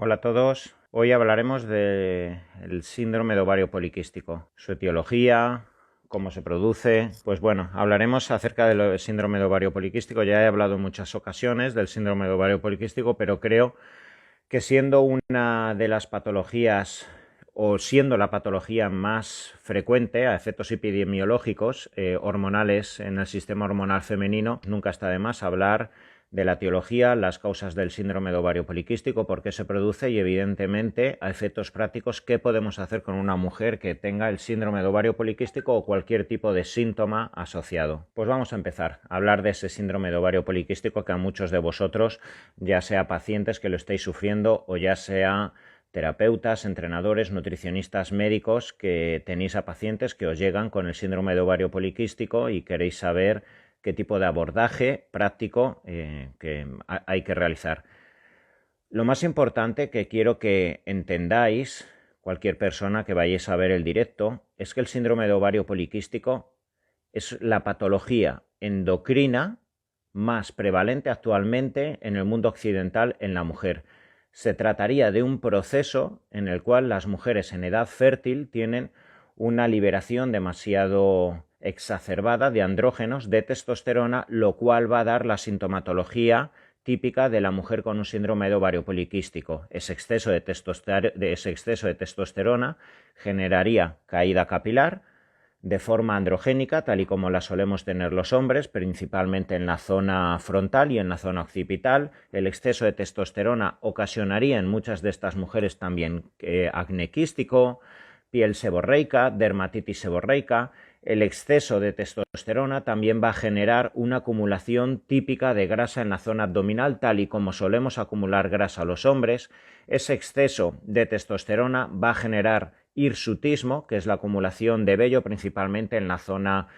Hola a todos. Hoy hablaremos del síndrome de ovario poliquístico, su etiología, cómo se produce. Pues bueno, hablaremos acerca del síndrome de ovario poliquístico. Ya he hablado en muchas ocasiones del síndrome de ovario poliquístico, pero creo que siendo una de las patologías o siendo la patología más frecuente a efectos epidemiológicos hormonales en el sistema hormonal femenino, nunca está de más hablar de la etiología, las causas del síndrome de ovario poliquístico, por qué se produce y evidentemente a efectos prácticos qué podemos hacer con una mujer que tenga el síndrome de ovario poliquístico o cualquier tipo de síntoma asociado. Pues vamos a empezar a hablar de ese síndrome de ovario poliquístico que a muchos de vosotros, ya sea pacientes que lo estéis sufriendo o ya sea terapeutas, entrenadores, nutricionistas, médicos, que tenéis a pacientes que os llegan con el síndrome de ovario poliquístico y queréis saber qué tipo de abordaje práctico que hay que realizar. Lo más importante que quiero que entendáis, cualquier persona que vayáis a ver el directo, es que el síndrome de ovario poliquístico es la patología endocrina más prevalente actualmente en el mundo occidental en la mujer. Se trataría de un proceso en el cual las mujeres en edad fértil tienen una liberación demasiado exacerbada de andrógenos, de testosterona, lo cual va a dar la sintomatología típica de la mujer con un síndrome de ovario poliquístico. Ese exceso de testosterona generaría caída capilar de forma androgénica, tal y como la solemos tener los hombres, principalmente en la zona frontal y en la zona occipital. El exceso de testosterona ocasionaría en muchas de estas mujeres también acné quístico, piel seborreica, dermatitis seborreica. El exceso de testosterona también va a generar una acumulación típica de grasa en la zona abdominal, tal y como solemos acumular grasa los hombres. Ese exceso de testosterona va a generar hirsutismo, que es la acumulación de vello principalmente en la zona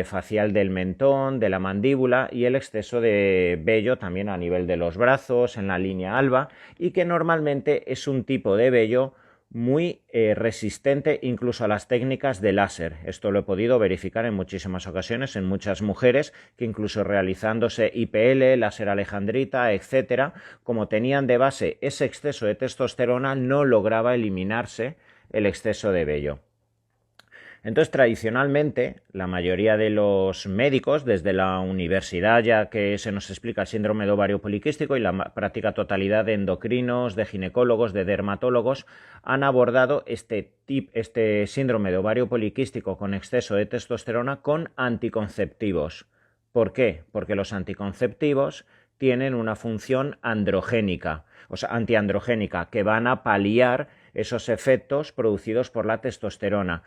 facial del mentón, de la mandíbula, y el exceso de vello también a nivel de los brazos, en la línea alba, y que normalmente es un tipo de vello muy resistente incluso a las técnicas de láser. Esto lo he podido verificar en muchísimas ocasiones en muchas mujeres que incluso realizándose IPL, láser alejandrita, etcétera, como tenían de base ese exceso de testosterona, no lograba eliminarse el exceso de vello. Entonces, tradicionalmente, la mayoría de los médicos, desde la universidad ya que se nos explica el síndrome de ovario poliquístico y la práctica totalidad de endocrinos, de ginecólogos, de dermatólogos, han abordado este síndrome de ovario poliquístico con exceso de testosterona con anticonceptivos. ¿Por qué? Porque los anticonceptivos tienen una función androgénica, o sea, antiandrogénica, que van a paliar esos efectos producidos por la testosterona.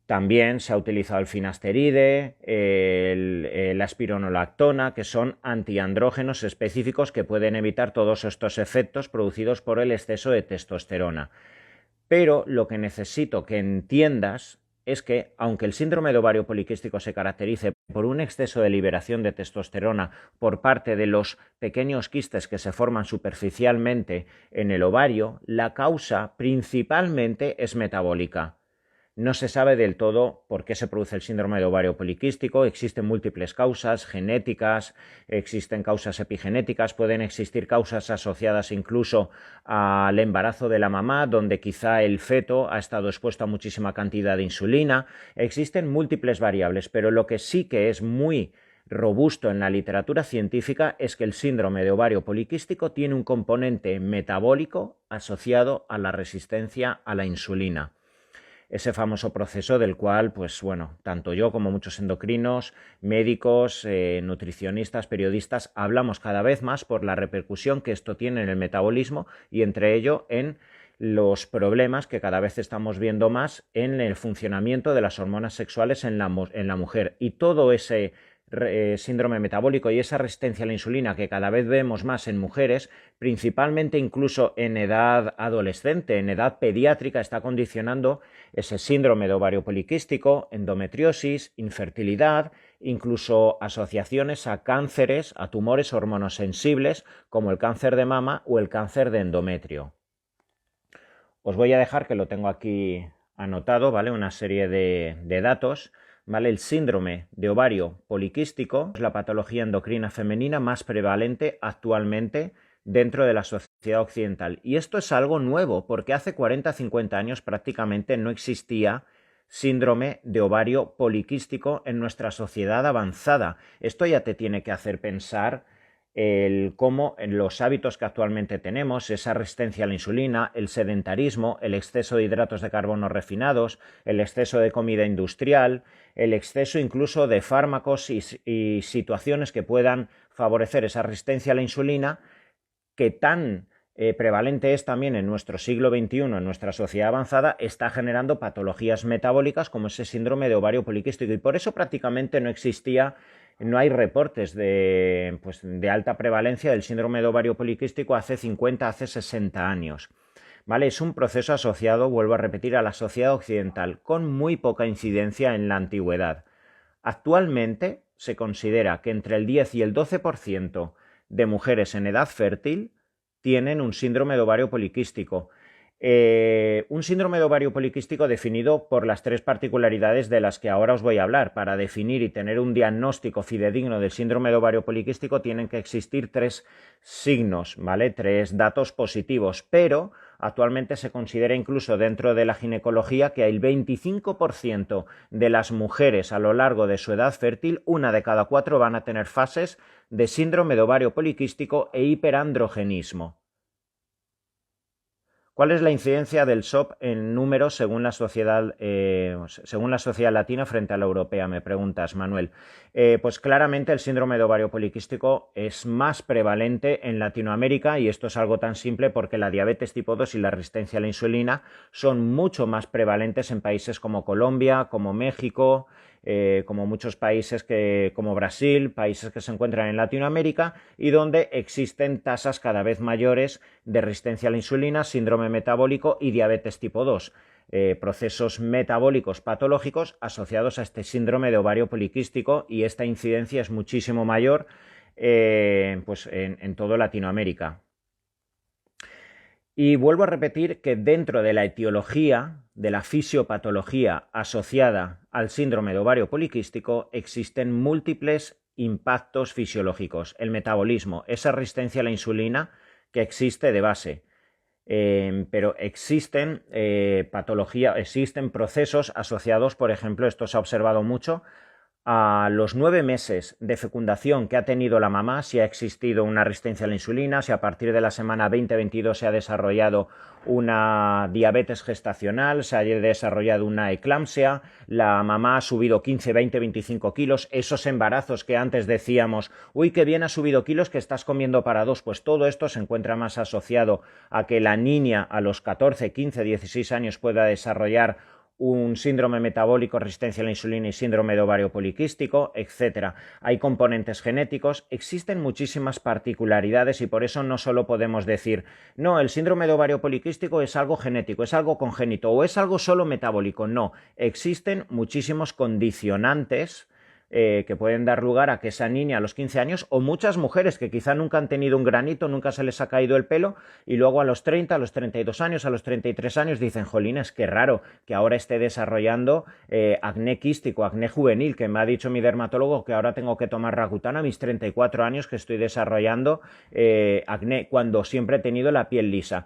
También se ha utilizado el finasteride, la espironolactona, que son antiandrógenos específicos que pueden evitar todos estos efectos producidos por el exceso de testosterona. Pero lo que necesito que entiendas es que, aunque el síndrome de ovario poliquístico se caracterice por un exceso de liberación de testosterona por parte de los pequeños quistes que se forman superficialmente en el ovario, la causa principalmente es metabólica. No se sabe del todo por qué se produce el síndrome de ovario poliquístico. Existen múltiples causas genéticas, existen causas epigenéticas, pueden existir causas asociadas incluso al embarazo de la mamá, donde quizá el feto ha estado expuesto a muchísima cantidad de insulina. Existen múltiples variables, pero lo que sí que es muy robusto en la literatura científica es que el síndrome de ovario poliquístico tiene un componente metabólico asociado a la resistencia a la insulina. Ese famoso proceso del cual, pues bueno, tanto yo como muchos endocrinos, médicos, nutricionistas, periodistas, hablamos cada vez más por la repercusión que esto tiene en el metabolismo y entre ello en los problemas que cada vez estamos viendo más en el funcionamiento de las hormonas sexuales en la mujer. Y todo ese síndrome metabólico y esa resistencia a la insulina que cada vez vemos más en mujeres, principalmente incluso en edad adolescente, en edad pediátrica, está condicionando ese síndrome de ovario poliquístico, endometriosis, infertilidad, incluso asociaciones a cánceres, a tumores hormonosensibles como el cáncer de mama o el cáncer de endometrio. Os voy a dejar, que lo tengo aquí anotado, ¿vale? Una serie de datos. ¿Vale? El síndrome de ovario poliquístico es la patología endocrina femenina más prevalente actualmente dentro de la sociedad occidental. Y esto es algo nuevo, porque hace 40-50 años prácticamente no existía síndrome de ovario poliquístico en nuestra sociedad avanzada. Esto ya te tiene que hacer pensar cómo en los hábitos que actualmente tenemos, esa resistencia a la insulina, el sedentarismo, el exceso de hidratos de carbono refinados, el exceso de comida industrial, el exceso incluso de fármacos y situaciones que puedan favorecer esa resistencia a la insulina, que tan prevalente es también en nuestro siglo XXI, en nuestra sociedad avanzada, está generando patologías metabólicas como ese síndrome de ovario poliquístico, y por eso prácticamente no hay reportes de alta prevalencia del síndrome de ovario poliquístico hace 50, hace 60 años. ¿Vale? Es un proceso asociado, vuelvo a repetir, a la sociedad occidental, con muy poca incidencia en la antigüedad. Actualmente se considera que entre el 10 y el 12% de mujeres en edad fértil tienen un síndrome de ovario poliquístico. Un síndrome de ovario poliquístico definido por las tres particularidades de las que ahora os voy a hablar. Para definir y tener un diagnóstico fidedigno del síndrome de ovario poliquístico tienen que existir tres signos, ¿vale? Tres datos positivos, pero actualmente se considera incluso dentro de la ginecología que el 25% de las mujeres a lo largo de su edad fértil, una de cada 4 van a tener fases de síndrome de ovario poliquístico e hiperandrogenismo. ¿Cuál es la incidencia del SOP en números según la sociedad latina frente a la europea? Me preguntas, Manuel. Pues claramente el síndrome de ovario poliquístico es más prevalente en Latinoamérica, y esto es algo tan simple porque la diabetes tipo 2 y la resistencia a la insulina son mucho más prevalentes en países como Colombia, como México, como muchos países como Brasil, países que se encuentran en Latinoamérica y donde existen tasas cada vez mayores de resistencia a la insulina, síndrome metabólico y diabetes tipo 2, procesos metabólicos patológicos asociados a este síndrome de ovario poliquístico, y esta incidencia es muchísimo mayor en toda Latinoamérica. Y vuelvo a repetir que dentro de la etiología, de la fisiopatología asociada al síndrome de ovario poliquístico, existen múltiples impactos fisiológicos. El metabolismo, esa resistencia a la insulina que existe de base, pero existen existen procesos asociados, por ejemplo, esto se ha observado mucho, a los 9 meses de fecundación que ha tenido la mamá, si ha existido una resistencia a la insulina, si a partir de la semana 20-22 se ha desarrollado una diabetes gestacional, se ha desarrollado una eclampsia, la mamá ha subido 15, 20, 25 kilos, esos embarazos que antes decíamos, uy, qué bien has subido kilos, que estás comiendo para dos, pues todo esto se encuentra más asociado a que la niña a los 14, 15, 16 años pueda desarrollar un síndrome metabólico, resistencia a la insulina y síndrome de ovario poliquístico, etc. Hay componentes genéticos, existen muchísimas particularidades, y por eso no solo podemos decir, no, el síndrome de ovario poliquístico es algo genético, es algo congénito o es algo solo metabólico. No, existen muchísimos condicionantes que pueden dar lugar a que esa niña a los 15 años, o muchas mujeres que quizá nunca han tenido un granito, nunca se les ha caído el pelo, y luego a los 30, a los 32 años, a los 33 años dicen, jolines, qué raro que ahora esté desarrollando acné quístico, acné juvenil, que me ha dicho mi dermatólogo que ahora tengo que tomar Rakutan a mis 34 años que estoy desarrollando acné, cuando siempre he tenido la piel lisa.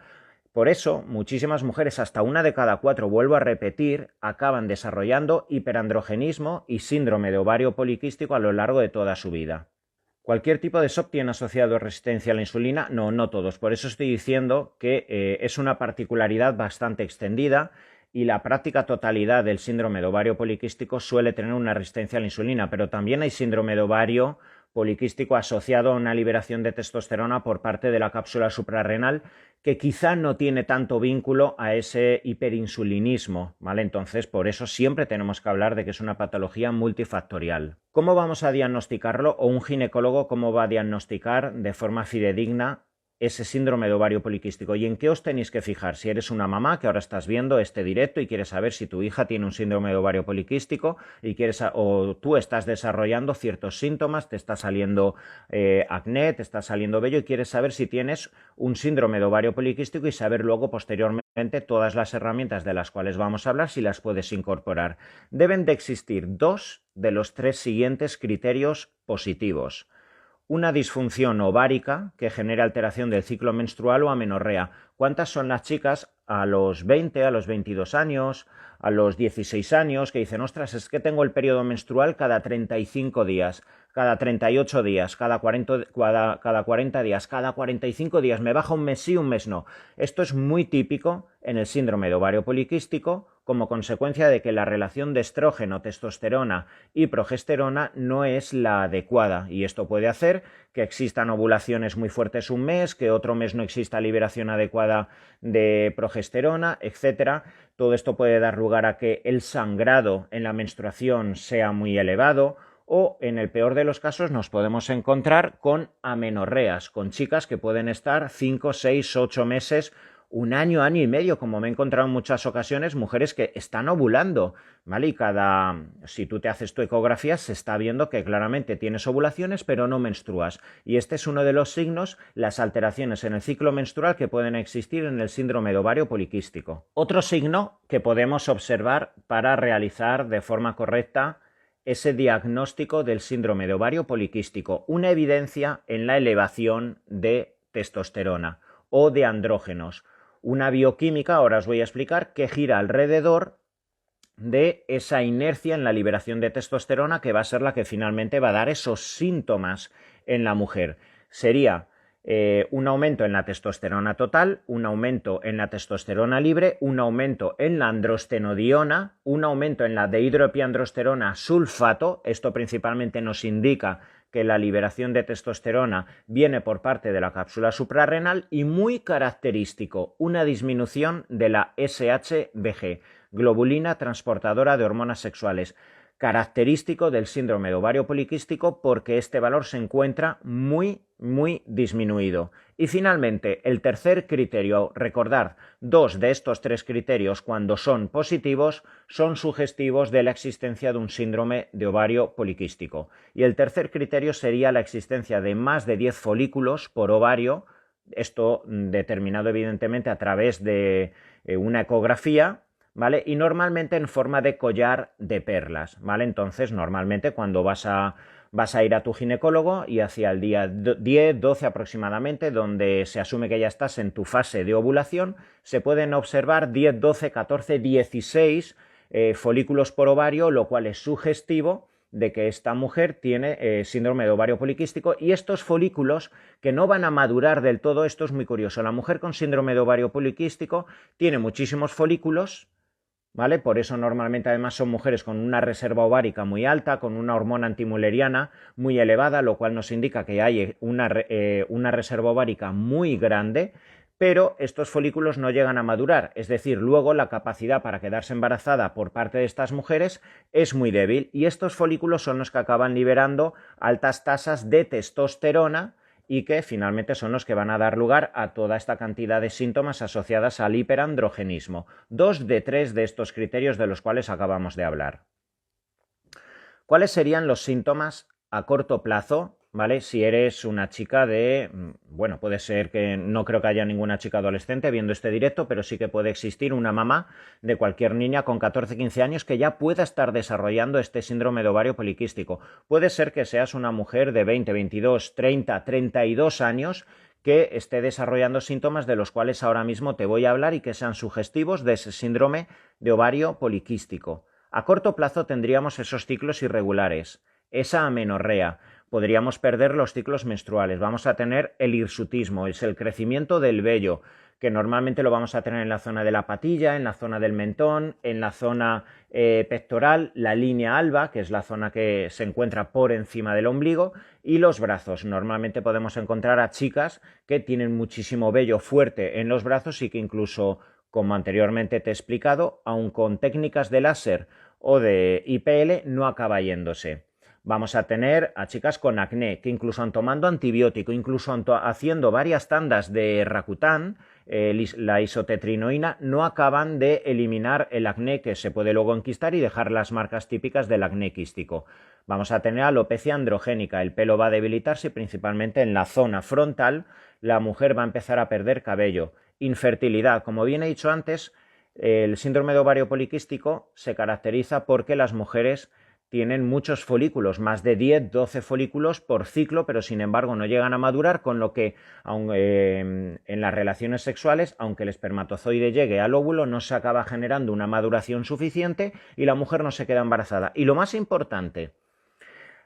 Por eso, muchísimas mujeres, hasta una de cada 4, vuelvo a repetir, acaban desarrollando hiperandrogenismo y síndrome de ovario poliquístico a lo largo de toda su vida. ¿Cualquier tipo de SOP tiene asociado resistencia a la insulina? No, no todos. Por eso estoy diciendo que es una particularidad bastante extendida, y la práctica totalidad del síndrome de ovario poliquístico suele tener una resistencia a la insulina, pero también hay síndrome de ovario poliquístico asociado a una liberación de testosterona por parte de la cápsula suprarrenal, que quizá no tiene tanto vínculo a ese hiperinsulinismo, ¿vale? Entonces, por eso siempre tenemos que hablar de que es una patología multifactorial. ¿Cómo vamos a diagnosticarlo? O un ginecólogo, ¿cómo va a diagnosticar de forma fidedigna ese síndrome de ovario poliquístico? ¿Y en qué os tenéis que fijar? Si eres una mamá que ahora estás viendo este directo y quieres saber si tu hija tiene un síndrome de ovario poliquístico o tú estás desarrollando ciertos síntomas, te está saliendo acné, te está saliendo vello, y quieres saber si tienes un síndrome de ovario poliquístico, y saber luego posteriormente todas las herramientas de las cuales vamos a hablar, si las puedes incorporar. Deben de existir 2 de los 3 siguientes criterios positivos. una disfunción ovárica que genere alteración del ciclo menstrual o amenorrea. ¿Cuántas son las chicas a los 20, a los 22 años, a los 16 años que dicen, ostras, es que tengo el periodo menstrual cada 35 días, cada 38 días, cada 40 días, cada 45 días, me baja un mes sí, un mes no? Esto es muy típico en el síndrome de ovario poliquístico como consecuencia de que la relación de estrógeno, testosterona y progesterona no es la adecuada, y esto puede hacer que existan ovulaciones muy fuertes un mes, que otro mes no exista liberación adecuada de progesterona, etcétera. Todo esto puede dar lugar a que el sangrado en la menstruación sea muy elevado, o en el peor de los casos nos podemos encontrar con amenorreas, con chicas que pueden estar 5, 6, 8 meses, un año, año y medio, como me he encontrado en muchas ocasiones, mujeres que están ovulando, ¿vale? Y si tú te haces tu ecografía, se está viendo que claramente tienes ovulaciones, pero no menstruas. Y este es uno de los signos, las alteraciones en el ciclo menstrual que pueden existir en el síndrome de ovario poliquístico. Otro signo que podemos observar para realizar de forma correcta ese diagnóstico del síndrome de ovario poliquístico, una evidencia en la elevación de testosterona o de andrógenos. Una bioquímica, ahora os voy a explicar, que gira alrededor de esa inercia en la liberación de testosterona que va a ser la que finalmente va a dar esos síntomas en la mujer. Sería un aumento en la testosterona total, un aumento en la testosterona libre, un aumento en la androstenodiona, un aumento en la dehidroepiandrosterona sulfato. Esto principalmente nos indica que la liberación de testosterona viene por parte de la cápsula suprarrenal, y muy característico, una disminución de la SHBG, globulina transportadora de hormonas sexuales, característico del síndrome de ovario poliquístico porque este valor se encuentra muy disminuido. Y finalmente, el tercer criterio, recordad, 2 de estos 3 criterios cuando son positivos son sugestivos de la existencia de un síndrome de ovario poliquístico. Y el tercer criterio sería la existencia de más de 10 folículos por ovario, esto determinado evidentemente a través de una ecografía, ¿vale? Y normalmente en forma de collar de perlas, ¿vale? Entonces, normalmente cuando vas a ir a tu ginecólogo y hacia el día 10, 12 aproximadamente, donde se asume que ya estás en tu fase de ovulación, se pueden observar 10, 12, 14, 16 folículos por ovario, lo cual es sugestivo de que esta mujer tiene síndrome de ovario poliquístico, y estos folículos que no van a madurar del todo, esto es muy curioso, la mujer con síndrome de ovario poliquístico tiene muchísimos folículos, ¿vale? Por eso normalmente además son mujeres con una reserva ovárica muy alta, con una hormona antimuleriana muy elevada, lo cual nos indica que hay una reserva ovárica muy grande, pero estos folículos no llegan a madurar, es decir, luego la capacidad para quedarse embarazada por parte de estas mujeres es muy débil, y estos folículos son los que acaban liberando altas tasas de testosterona, y que finalmente son los que van a dar lugar a toda esta cantidad de síntomas asociadas al hiperandrogenismo. 2 de 3 de estos criterios de los cuales acabamos de hablar. ¿Cuáles serían los síntomas a corto plazo? ¿Vale? Si eres una chica bueno, puede ser que no creo que haya ninguna chica adolescente viendo este directo, pero sí que puede existir una mamá de cualquier niña con 14, 15 años que ya pueda estar desarrollando este síndrome de ovario poliquístico. Puede ser que seas una mujer de 20, 22, 30, 32 años que esté desarrollando síntomas de los cuales ahora mismo te voy a hablar y que sean sugestivos de ese síndrome de ovario poliquístico. A corto plazo tendríamos esos ciclos irregulares, esa amenorrea, podríamos perder los ciclos menstruales, vamos a tener el hirsutismo, es el crecimiento del vello, que normalmente lo vamos a tener en la zona de la patilla, en la zona del mentón, en la zona pectoral, la línea alba, que es la zona que se encuentra por encima del ombligo, y los brazos. Normalmente podemos encontrar a chicas que tienen muchísimo vello fuerte en los brazos y que incluso, como anteriormente te he explicado, aun con técnicas de láser o de IPL, no acaba yéndose. Vamos a tener a chicas con acné, que incluso tomando antibiótico, incluso haciendo varias tandas de Rakutan, la isotetrinoína, no acaban de eliminar el acné, que se puede luego enquistar y dejar las marcas típicas del acné quístico. Vamos a tener alopecia androgénica, el pelo va a debilitarse, principalmente en la zona frontal, la mujer va a empezar a perder cabello. Infertilidad, como bien he dicho antes, el síndrome de ovario poliquístico se caracteriza porque las mujeres tienen muchos folículos, más de 10, 12 folículos por ciclo, pero sin embargo no llegan a madurar, con lo que en las relaciones sexuales, aunque el espermatozoide llegue al óvulo, no se acaba generando una maduración suficiente y la mujer no se queda embarazada. Y lo más importante,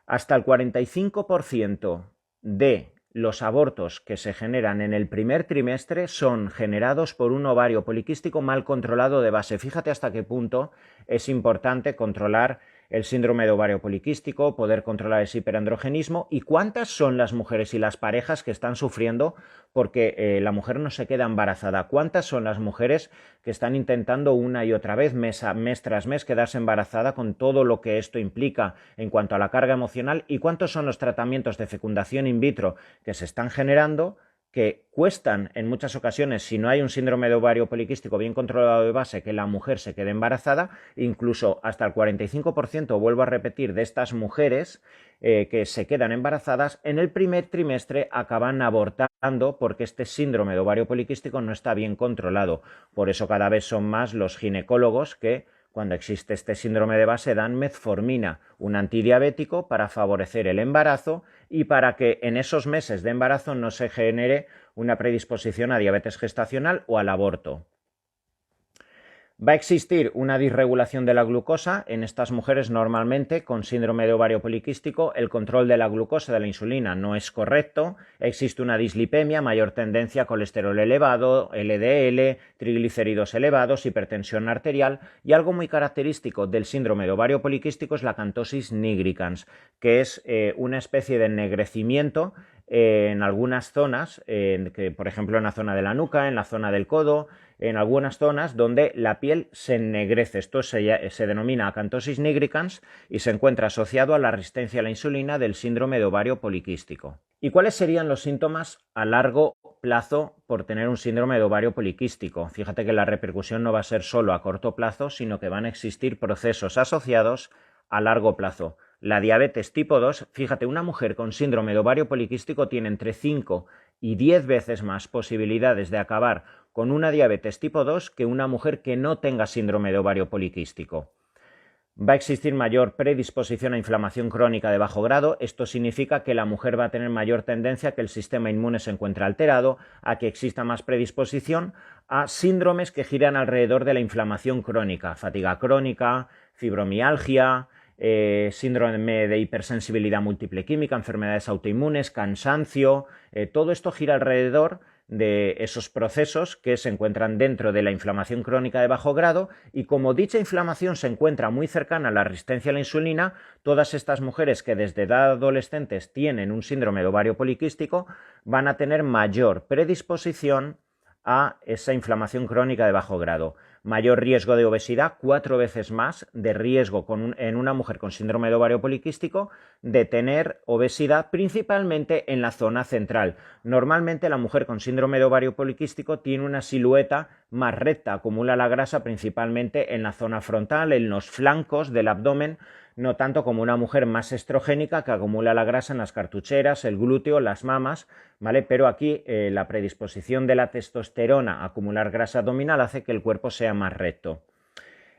hasta el 45% de los abortos que se generan en el primer trimestre son generados por un ovario poliquístico mal controlado de base. Fíjate hasta qué punto es importante controlar el síndrome de ovario poliquístico, poder controlar ese hiperandrogenismo, y cuántas son las mujeres y las parejas que están sufriendo porque la mujer no se queda embarazada. Cuántas son las mujeres que están intentando una y otra vez, mes tras mes, quedarse embarazada con todo lo que esto implica en cuanto a la carga emocional, y cuántos son los tratamientos de fecundación in vitro que se están generando, que cuestan en muchas ocasiones, si no hay un síndrome de ovario poliquístico bien controlado de base, que la mujer se quede embarazada. Incluso hasta el 45%, vuelvo a repetir, de estas mujeres que se quedan embarazadas en el primer trimestre acaban abortando porque este síndrome de ovario poliquístico no está bien controlado. Por eso cada vez son más los ginecólogos que, cuando existe este síndrome de base, dan metformina, un antidiabético, para favorecer el embarazo y para que en esos meses de embarazo no se genere una predisposición a diabetes gestacional o al aborto. Va a existir una disregulación de la glucosa en estas mujeres. Normalmente con síndrome de ovario poliquístico el control de la glucosa, de la insulina, no es correcto. Existe una dislipemia, mayor tendencia a colesterol elevado, LDL, triglicéridos elevados, hipertensión arterial, y algo muy característico del síndrome de ovario poliquístico es la acantosis nigricans, que es una especie de ennegrecimiento en algunas zonas, que, por ejemplo en la zona de la nuca, en la zona del codo, en algunas zonas donde la piel se ennegrece. Esto se denomina acantosis nigricans y se encuentra asociado a la resistencia a la insulina del síndrome de ovario poliquístico. ¿Y cuáles serían los síntomas a largo plazo por tener un síndrome de ovario poliquístico? Fíjate que la repercusión no va a ser solo a corto plazo, sino que van a existir procesos asociados a largo plazo. La diabetes tipo 2, fíjate, una mujer con síndrome de ovario poliquístico tiene entre 5 y 10 veces más posibilidades de acabar con una diabetes tipo 2 que una mujer que no tenga síndrome de ovario poliquístico. Va a existir mayor predisposición a inflamación crónica de bajo grado. Esto significa que la mujer va a tener mayor tendencia a que el sistema inmune se encuentre alterado, a que exista más predisposición a síndromes que giran alrededor de la inflamación crónica, fatiga crónica, fibromialgia, síndrome de hipersensibilidad múltiple química, enfermedades autoinmunes, cansancio. Todo esto gira alrededor de esos procesos que se encuentran dentro de la inflamación crónica de bajo grado, y como dicha inflamación se encuentra muy cercana a la resistencia a la insulina, todas estas mujeres que desde edad adolescentes tienen un síndrome de ovario poliquístico van a tener mayor predisposición a esa inflamación crónica de bajo grado. Mayor riesgo de obesidad, 4 veces más de riesgo en una mujer con síndrome de ovario poliquístico de tener obesidad, principalmente en la zona central. Normalmente la mujer con síndrome de ovario poliquístico tiene una silueta más recta, acumula la grasa principalmente en la zona frontal, en los flancos del abdomen, no tanto como una mujer más estrogénica que acumula la grasa en las cartucheras, el glúteo, las mamas, ¿vale? Pero aquí la predisposición de la testosterona a acumular grasa abdominal hace que el cuerpo sea más recto.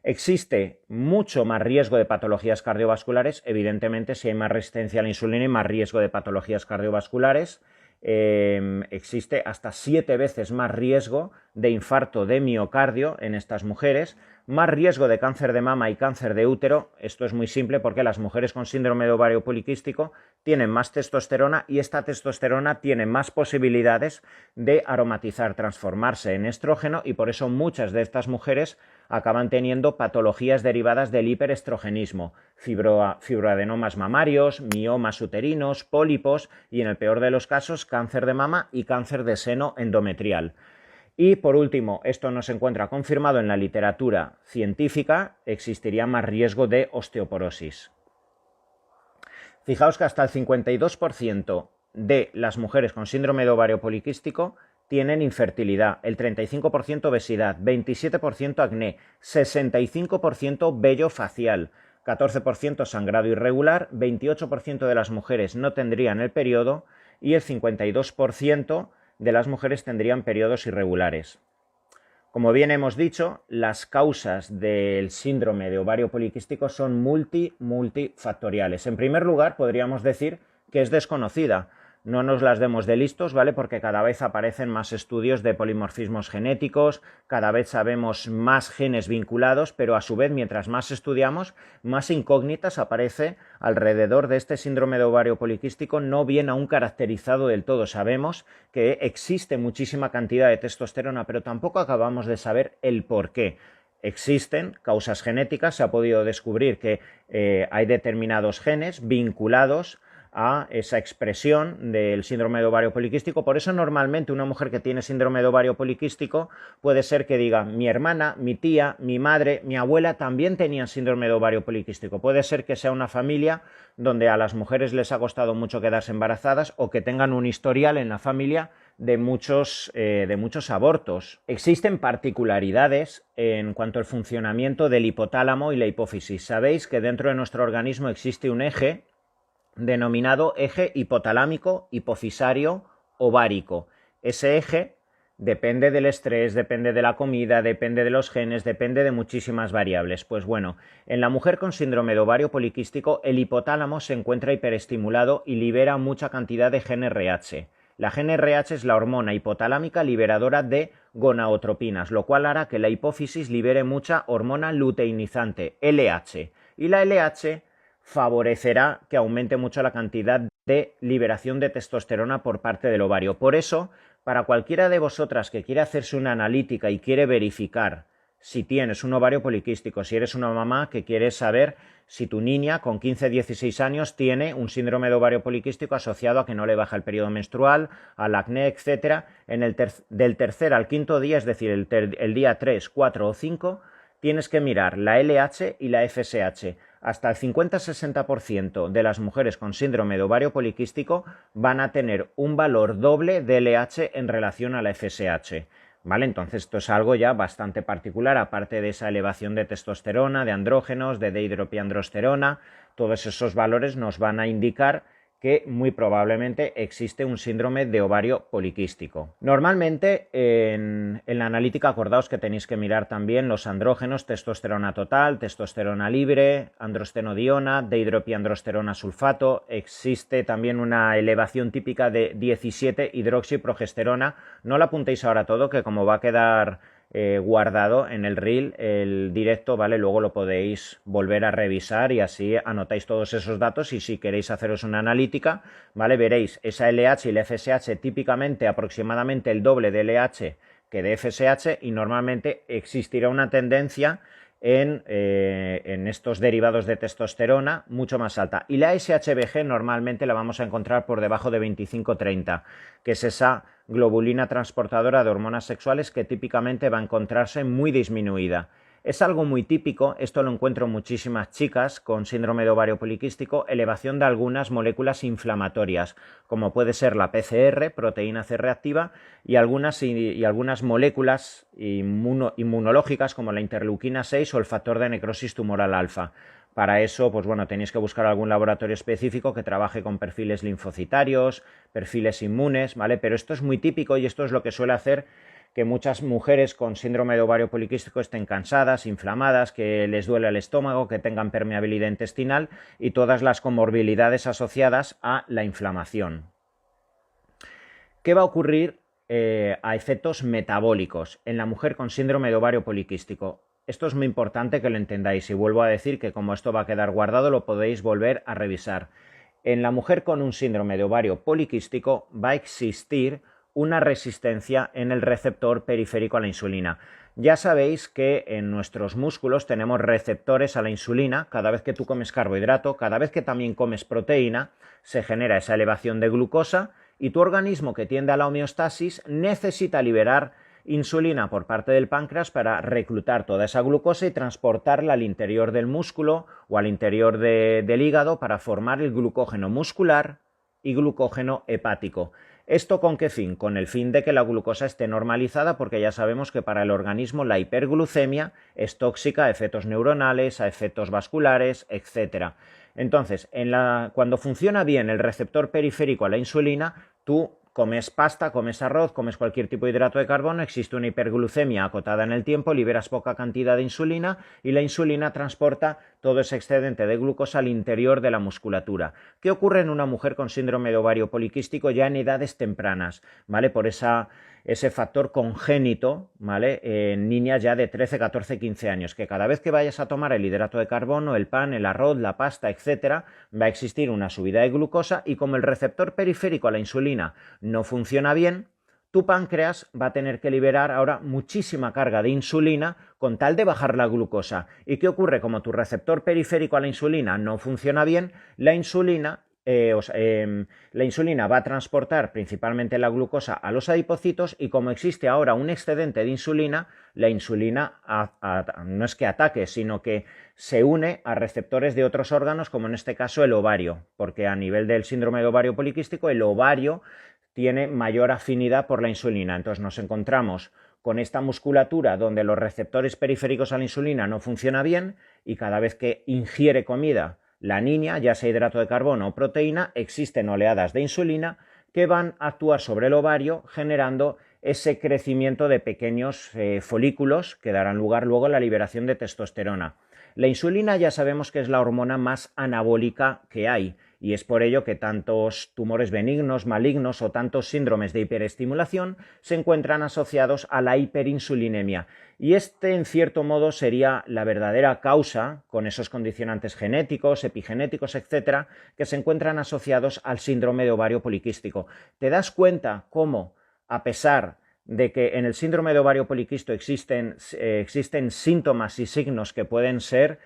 Existe mucho más riesgo de patologías cardiovasculares, evidentemente si hay más resistencia a la insulina y más riesgo de patologías cardiovasculares. Existe hasta 7 veces más riesgo de infarto de miocardio en estas mujeres, más riesgo de cáncer de mama y cáncer de útero. Esto es muy simple porque las mujeres con síndrome de ovario poliquístico tienen más testosterona y esta testosterona tiene más posibilidades de aromatizar, transformarse en estrógeno, y por eso muchas de estas mujeres acaban teniendo patologías derivadas del hiperestrogenismo, fibroadenomas mamarios, miomas uterinos, pólipos y, en el peor de los casos, cáncer de mama y cáncer de seno endometrial. Y por último, esto no se encuentra confirmado en la literatura científica, existiría más riesgo de osteoporosis. Fijaos que hasta el 52% de las mujeres con síndrome de ovario poliquístico tienen infertilidad, el 35% obesidad, 27% acné, 65% vello facial, 14% sangrado irregular, 28% de las mujeres no tendrían el periodo y el 52% de las mujeres tendrían periodos irregulares. Como bien hemos dicho, las causas del síndrome de ovario poliquístico son multifactoriales. En primer lugar, podríamos decir que es desconocida. No nos las demos de listos, ¿vale? Porque cada vez aparecen más estudios de polimorfismos genéticos, cada vez sabemos más genes vinculados, pero a su vez, mientras más estudiamos, más incógnitas aparece alrededor de este síndrome de ovario poliquístico, no bien aún caracterizado del todo. Sabemos que existe muchísima cantidad de testosterona, pero tampoco acabamos de saber el por qué. Existen causas genéticas, se ha podido descubrir que hay determinados genes vinculados a esa expresión del síndrome de ovario poliquístico. Por eso normalmente una mujer que tiene síndrome de ovario poliquístico puede ser que diga: mi hermana, mi tía, mi madre, mi abuela también tenían síndrome de ovario poliquístico. Puede ser que sea una familia donde a las mujeres les ha costado mucho quedarse embarazadas o que tengan un historial en la familia de muchos abortos. Existen particularidades en cuanto al funcionamiento del hipotálamo y la hipófisis. Sabéis que dentro de nuestro organismo existe un eje denominado eje hipotalámico, hipofisario, ovárico. Ese eje depende del estrés, depende de la comida, depende de los genes, depende de muchísimas variables. Pues bueno, en la mujer con síndrome de ovario poliquístico, el hipotálamo se encuentra hiperestimulado y libera mucha cantidad de GnRH. La GnRH es la hormona hipotalámica liberadora de gonadotropinas, lo cual hará que la hipófisis libere mucha hormona luteinizante, LH. Y la LH favorecerá que aumente mucho la cantidad de liberación de testosterona por parte del ovario. Por eso, para cualquiera de vosotras que quiere hacerse una analítica y quiere verificar si tienes un ovario poliquístico, si eres una mamá que quiere saber si tu niña con 15-16 años tiene un síndrome de ovario poliquístico asociado a que no le baja el periodo menstrual, al acné, etc., del tercer al quinto día, es decir, el día 3, 4 o 5, tienes que mirar la LH y la FSH. Hasta el 50-60% de las mujeres con síndrome de ovario poliquístico van a tener un valor doble de LH en relación a la FSH. ¿Vale? Entonces esto es algo ya bastante particular, aparte de esa elevación de testosterona, de andrógenos, de dihidropiandrosterona. Todos esos valores nos van a indicar que muy probablemente existe un síndrome de ovario poliquístico. Normalmente en la analítica acordaos que tenéis que mirar también los andrógenos, testosterona total, testosterona libre, androstenodiona, dihidropiandrosterona sulfato. Existe también una elevación típica de 17 hidroxiprogesterona. No la apuntéis ahora todo, que como va a quedar guardado en el reel, el directo, ¿vale? Luego lo podéis volver a revisar y así anotáis todos esos datos, y si queréis haceros una analítica, ¿vale? Veréis esa LH y la FSH típicamente aproximadamente el doble de LH que de FSH, y normalmente existirá una tendencia en estos derivados de testosterona mucho más alta, y la SHBG normalmente la vamos a encontrar por debajo de 25-30, que es esa globulina transportadora de hormonas sexuales que típicamente va a encontrarse muy disminuida. Es algo muy típico, esto lo encuentro en muchísimas chicas con síndrome de ovario poliquístico, elevación de algunas moléculas inflamatorias, como puede ser la PCR, proteína C reactiva, y algunas moléculas inmunológicas como la interleuquina 6 o el factor de necrosis tumoral alfa. Para eso, pues bueno, tenéis que buscar algún laboratorio específico que trabaje con perfiles linfocitarios, perfiles inmunes, ¿vale? Pero esto es muy típico y esto es lo que suele hacer que muchas mujeres con síndrome de ovario poliquístico estén cansadas, inflamadas, que les duele el estómago, que tengan permeabilidad intestinal y todas las comorbilidades asociadas a la inflamación. ¿Qué va a ocurrir a efectos metabólicos en la mujer con síndrome de ovario poliquístico? Esto es muy importante que lo entendáis, y vuelvo a decir que como esto va a quedar guardado lo podéis volver a revisar. En la mujer con un síndrome de ovario poliquístico va a existir una resistencia en el receptor periférico a la insulina. Ya sabéis que en nuestros músculos tenemos receptores a la insulina. Cada vez que tú comes carbohidrato, cada vez que también comes proteína, se genera esa elevación de glucosa y tu organismo, que tiende a la homeostasis, necesita liberar insulina por parte del páncreas para reclutar toda esa glucosa y transportarla al interior del músculo o al interior del hígado para formar el glucógeno muscular y glucógeno hepático. ¿Esto con qué fin? Con el fin de que la glucosa esté normalizada, porque ya sabemos que para el organismo la hiperglucemia es tóxica a efectos neuronales, a efectos vasculares, etc. Entonces, cuando funciona bien el receptor periférico a la insulina, tú comes pasta, comes arroz, comes cualquier tipo de hidrato de carbono, existe una hiperglucemia acotada en el tiempo, liberas poca cantidad de insulina y la insulina transporta todo ese excedente de glucosa al interior de la musculatura. ¿Qué ocurre en una mujer con síndrome de ovario poliquístico ya en edades tempranas? ¿Vale? Por ese factor congénito, ¿vale? En niñas ya de 13, 14, 15 años, que cada vez que vayas a tomar el hidrato de carbono, el pan, el arroz, la pasta, etcétera, va a existir una subida de glucosa y como el receptor periférico a la insulina no funciona bien, tu páncreas va a tener que liberar ahora muchísima carga de insulina con tal de bajar la glucosa. ¿Y qué ocurre? Como tu receptor periférico a la insulina no funciona bien, la insulina va a transportar principalmente la glucosa a los adipocitos y como existe ahora un excedente de insulina, la insulina no es que ataque, sino que se une a receptores de otros órganos, como en este caso el ovario, porque a nivel del síndrome de ovario poliquístico el ovario tiene mayor afinidad por la insulina. Entonces nos encontramos con esta musculatura donde los receptores periféricos a la insulina no funcionan bien y cada vez que ingiere comida la niña, ya sea hidrato de carbono o proteína, existen oleadas de insulina que van a actuar sobre el ovario generando ese crecimiento de pequeños folículos que darán lugar luego a la liberación de testosterona. La insulina ya sabemos que es la hormona más anabólica que hay y es por ello que tantos tumores benignos, malignos o tantos síndromes de hiperestimulación se encuentran asociados a la hiperinsulinemia. Y en cierto modo, sería la verdadera causa, con esos condicionantes genéticos, epigenéticos, etcétera, que se encuentran asociados al síndrome de ovario poliquístico. ¿Te das cuenta cómo, a pesar de que en el síndrome de ovario poliquístico existen síntomas y signos que pueden ser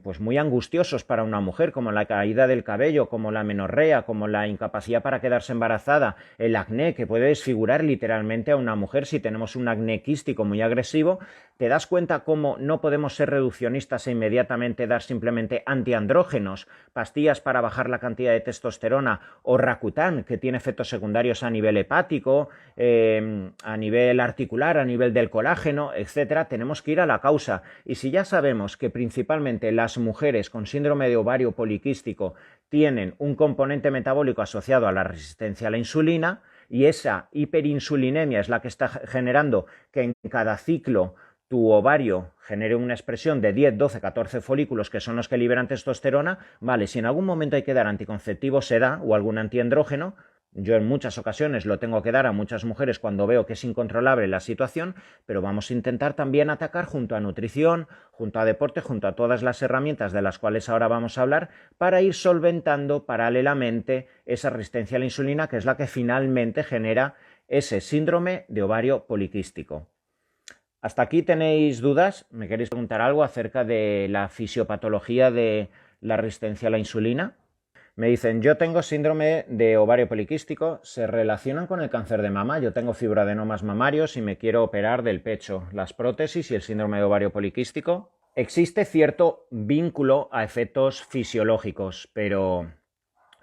pues muy angustiosos para una mujer, como la caída del cabello, como la menorrea, como la incapacidad para quedarse embarazada, el acné, que puede desfigurar literalmente a una mujer si tenemos un acné quístico muy agresivo? ¿Te das cuenta cómo no podemos ser reduccionistas e inmediatamente dar simplemente antiandrógenos, pastillas para bajar la cantidad de testosterona o Rakutan, que tiene efectos secundarios a nivel hepático, a nivel articular, a nivel del colágeno, etcétera? Tenemos que ir a la causa. Y si ya sabemos que principalmente las mujeres con síndrome de ovario poliquístico tienen un componente metabólico asociado a la resistencia a la insulina y esa hiperinsulinemia es la que está generando que en cada ciclo tu ovario genere una expresión de 10, 12, 14 folículos que son los que liberan testosterona, vale, si en algún momento hay que dar anticonceptivo se da o algún antiandrógeno. Yo en muchas ocasiones lo tengo que dar a muchas mujeres cuando veo que es incontrolable la situación, pero vamos a intentar también atacar junto a nutrición, junto a deporte, junto a todas las herramientas de las cuales ahora vamos a hablar, para ir solventando paralelamente esa resistencia a la insulina, que es la que finalmente genera ese síndrome de ovario poliquístico. ¿Hasta aquí tenéis dudas? ¿Me queréis preguntar algo acerca de la fisiopatología de la resistencia a la insulina? Me dicen, yo tengo síndrome de ovario poliquístico, ¿se relacionan con el cáncer de mama? Yo tengo fibroadenomas mamarios y me quiero operar del pecho. ¿Las prótesis y el síndrome de ovario poliquístico? Existe cierto vínculo a efectos fisiológicos, pero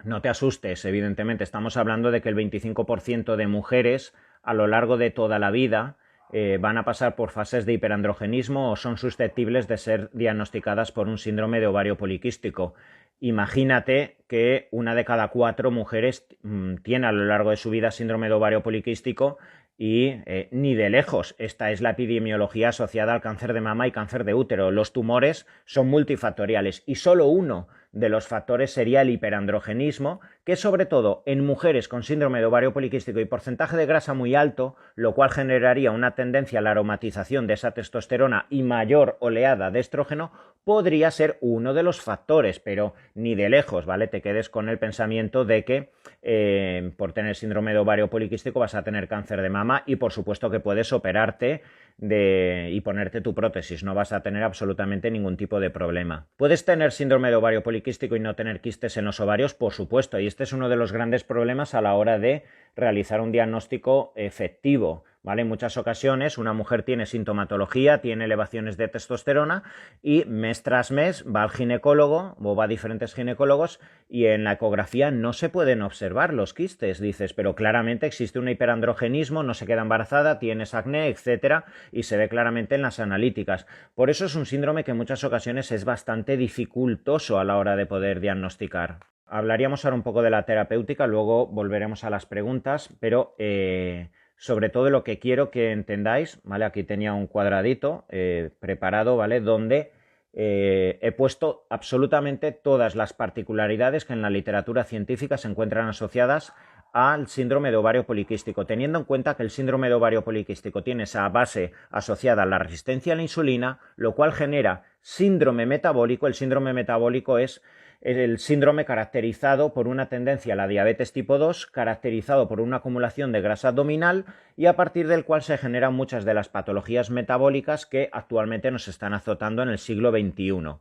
no te asustes, evidentemente estamos hablando de que el 25% de mujeres a lo largo de toda la vida van a pasar por fases de hiperandrogenismo o son susceptibles de ser diagnosticadas por un síndrome de ovario poliquístico. Imagínate que una de cada 4 mujeres tiene a lo largo de su vida síndrome de ovario poliquístico y ni de lejos. Esta es la epidemiología asociada al cáncer de mama y cáncer de útero. Los tumores son multifactoriales y solo uno de los factores sería el hiperandrogenismo, que sobre todo en mujeres con síndrome de ovario poliquístico y porcentaje de grasa muy alto, lo cual generaría una tendencia a la aromatización de esa testosterona y mayor oleada de estrógeno, podría ser uno de los factores, pero ni de lejos, ¿vale? Te quedes con el pensamiento de que por tener síndrome de ovario poliquístico vas a tener cáncer de mama y por supuesto que puedes operarte y ponerte tu prótesis, no vas a tener absolutamente ningún tipo de problema. ¿Puedes tener síndrome de ovario poliquístico y no tener quistes en los ovarios? Por supuesto, y este es uno de los grandes problemas a la hora de realizar un diagnóstico efectivo, ¿vale? En muchas ocasiones una mujer tiene sintomatología, tiene elevaciones de testosterona y mes tras mes va al ginecólogo o va a diferentes ginecólogos y en la ecografía no se pueden observar los quistes. Dices, pero claramente existe un hiperandrogenismo, no se queda embarazada, tienes acné, etcétera, y se ve claramente en las analíticas. Por eso es un síndrome que en muchas ocasiones es bastante dificultoso a la hora de poder diagnosticar. hablaríamos ahora un poco de la terapéutica, luego volveremos a las preguntas, pero sobre todo lo que quiero que entendáis, ¿vale? Aquí tenía un cuadradito preparado, ¿vale? Donde he puesto absolutamente todas las particularidades que en la literatura científica se encuentran asociadas al síndrome de ovario poliquístico, teniendo en cuenta que el síndrome de ovario poliquístico tiene esa base asociada a la resistencia a la insulina, lo cual genera síndrome metabólico. El síndrome metabólico es el síndrome caracterizado por una tendencia a la diabetes tipo 2, caracterizado por una acumulación de grasa abdominal y a partir del cual se generan muchas de las patologías metabólicas que actualmente nos están azotando en el siglo XXI.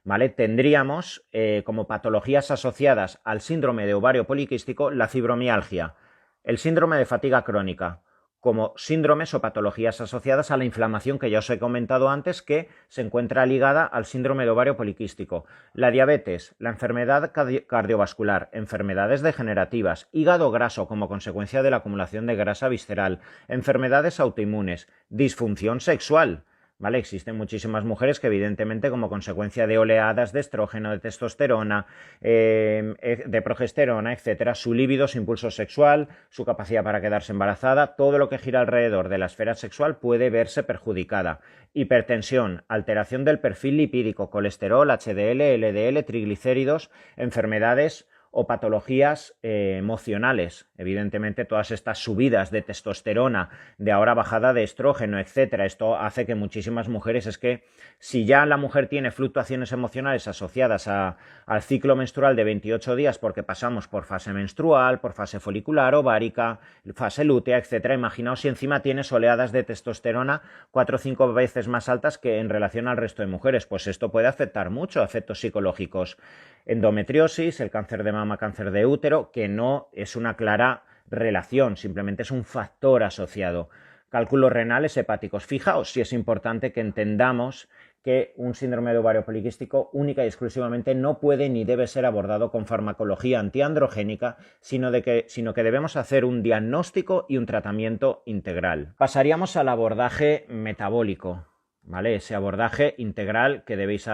¿Vale? Tendríamos como patologías asociadas al síndrome de ovario poliquístico la fibromialgia, el síndrome de fatiga crónica, como síndromes o patologías asociadas a la inflamación que ya os he comentado antes, que se encuentra ligada al síndrome de ovario poliquístico, la diabetes, la enfermedad cardiovascular, enfermedades degenerativas, hígado graso como consecuencia de la acumulación de grasa visceral, enfermedades autoinmunes, disfunción sexual. ¿Vale? Existen muchísimas mujeres que evidentemente como consecuencia de oleadas de estrógeno, de testosterona, de progesterona, etcétera, su libido, su impulso sexual, su capacidad para quedarse embarazada, todo lo que gira alrededor de la esfera sexual puede verse perjudicada. Hipertensión, alteración del perfil lipídico, colesterol, HDL, LDL, triglicéridos, enfermedades o patologías emocionales. Evidentemente, todas estas subidas de testosterona, de ahora bajada de estrógeno, etcétera, esto hace que muchísimas mujeres, es que si ya la mujer tiene fluctuaciones emocionales asociadas al ciclo menstrual de 28 días porque pasamos por fase menstrual, por fase folicular, ovárica, fase lútea, etcétera, imaginaos si encima tienes oleadas de testosterona 4 o 5 veces más altas que en relación al resto de mujeres, pues esto puede afectar mucho a efectos psicológicos. Endometriosis, el cáncer de mama, cáncer de útero, que no es una clara relación, simplemente es un factor asociado. Cálculos renales hepáticos. Fijaos si es importante que entendamos que un síndrome de ovario poliquístico única y exclusivamente no puede ni debe ser abordado con farmacología antiandrogénica, sino que debemos hacer un diagnóstico y un tratamiento integral. Pasaríamos al abordaje metabólico. ¿Vale? Ese abordaje integral que debéis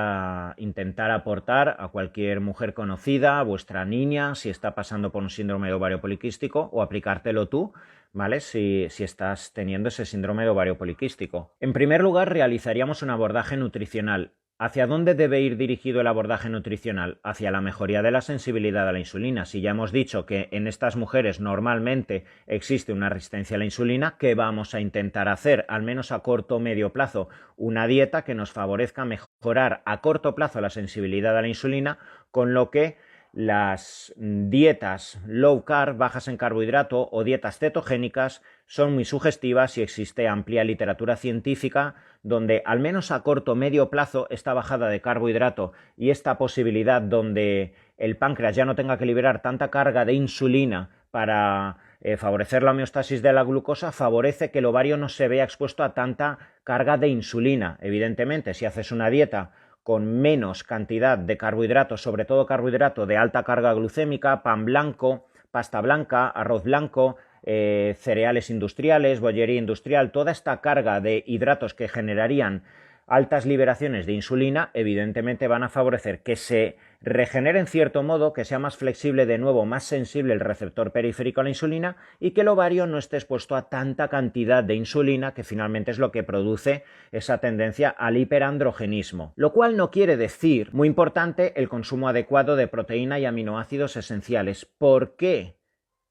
intentar aportar a cualquier mujer conocida, a vuestra niña, si está pasando por un síndrome de ovario poliquístico, o aplicártelo tú, ¿vale? Si estás teniendo ese síndrome de ovario poliquístico. En primer lugar, realizaríamos un abordaje nutricional. ¿Hacia dónde debe ir dirigido el abordaje nutricional? Hacia la mejoría de la sensibilidad a la insulina. Si ya hemos dicho que en estas mujeres normalmente existe una resistencia a la insulina, ¿qué vamos a intentar hacer? Al menos a corto o medio plazo, una dieta que nos favorezca mejorar a corto plazo la sensibilidad a la insulina, con lo que las dietas low carb, bajas en carbohidrato o dietas cetogénicas son muy sugestivas y existe amplia literatura científica donde al menos a corto o medio plazo esta bajada de carbohidrato y esta posibilidad donde el páncreas ya no tenga que liberar tanta carga de insulina para favorecer la homeostasis de la glucosa, favorece que el ovario no se vea expuesto a tanta carga de insulina. Evidentemente, si haces una dieta con menos cantidad de carbohidratos, sobre todo carbohidrato de alta carga glucémica, pan blanco, pasta blanca, arroz blanco, cereales industriales, bollería industrial, toda esta carga de hidratos que generarían altas liberaciones de insulina, evidentemente van a favorecer que se regenere en cierto modo, que sea más flexible de nuevo, más sensible el receptor periférico a la insulina y que el ovario no esté expuesto a tanta cantidad de insulina que finalmente es lo que produce esa tendencia al hiperandrogenismo. Lo cual no quiere decir, muy importante, el consumo adecuado de proteína y aminoácidos esenciales. ¿Por qué?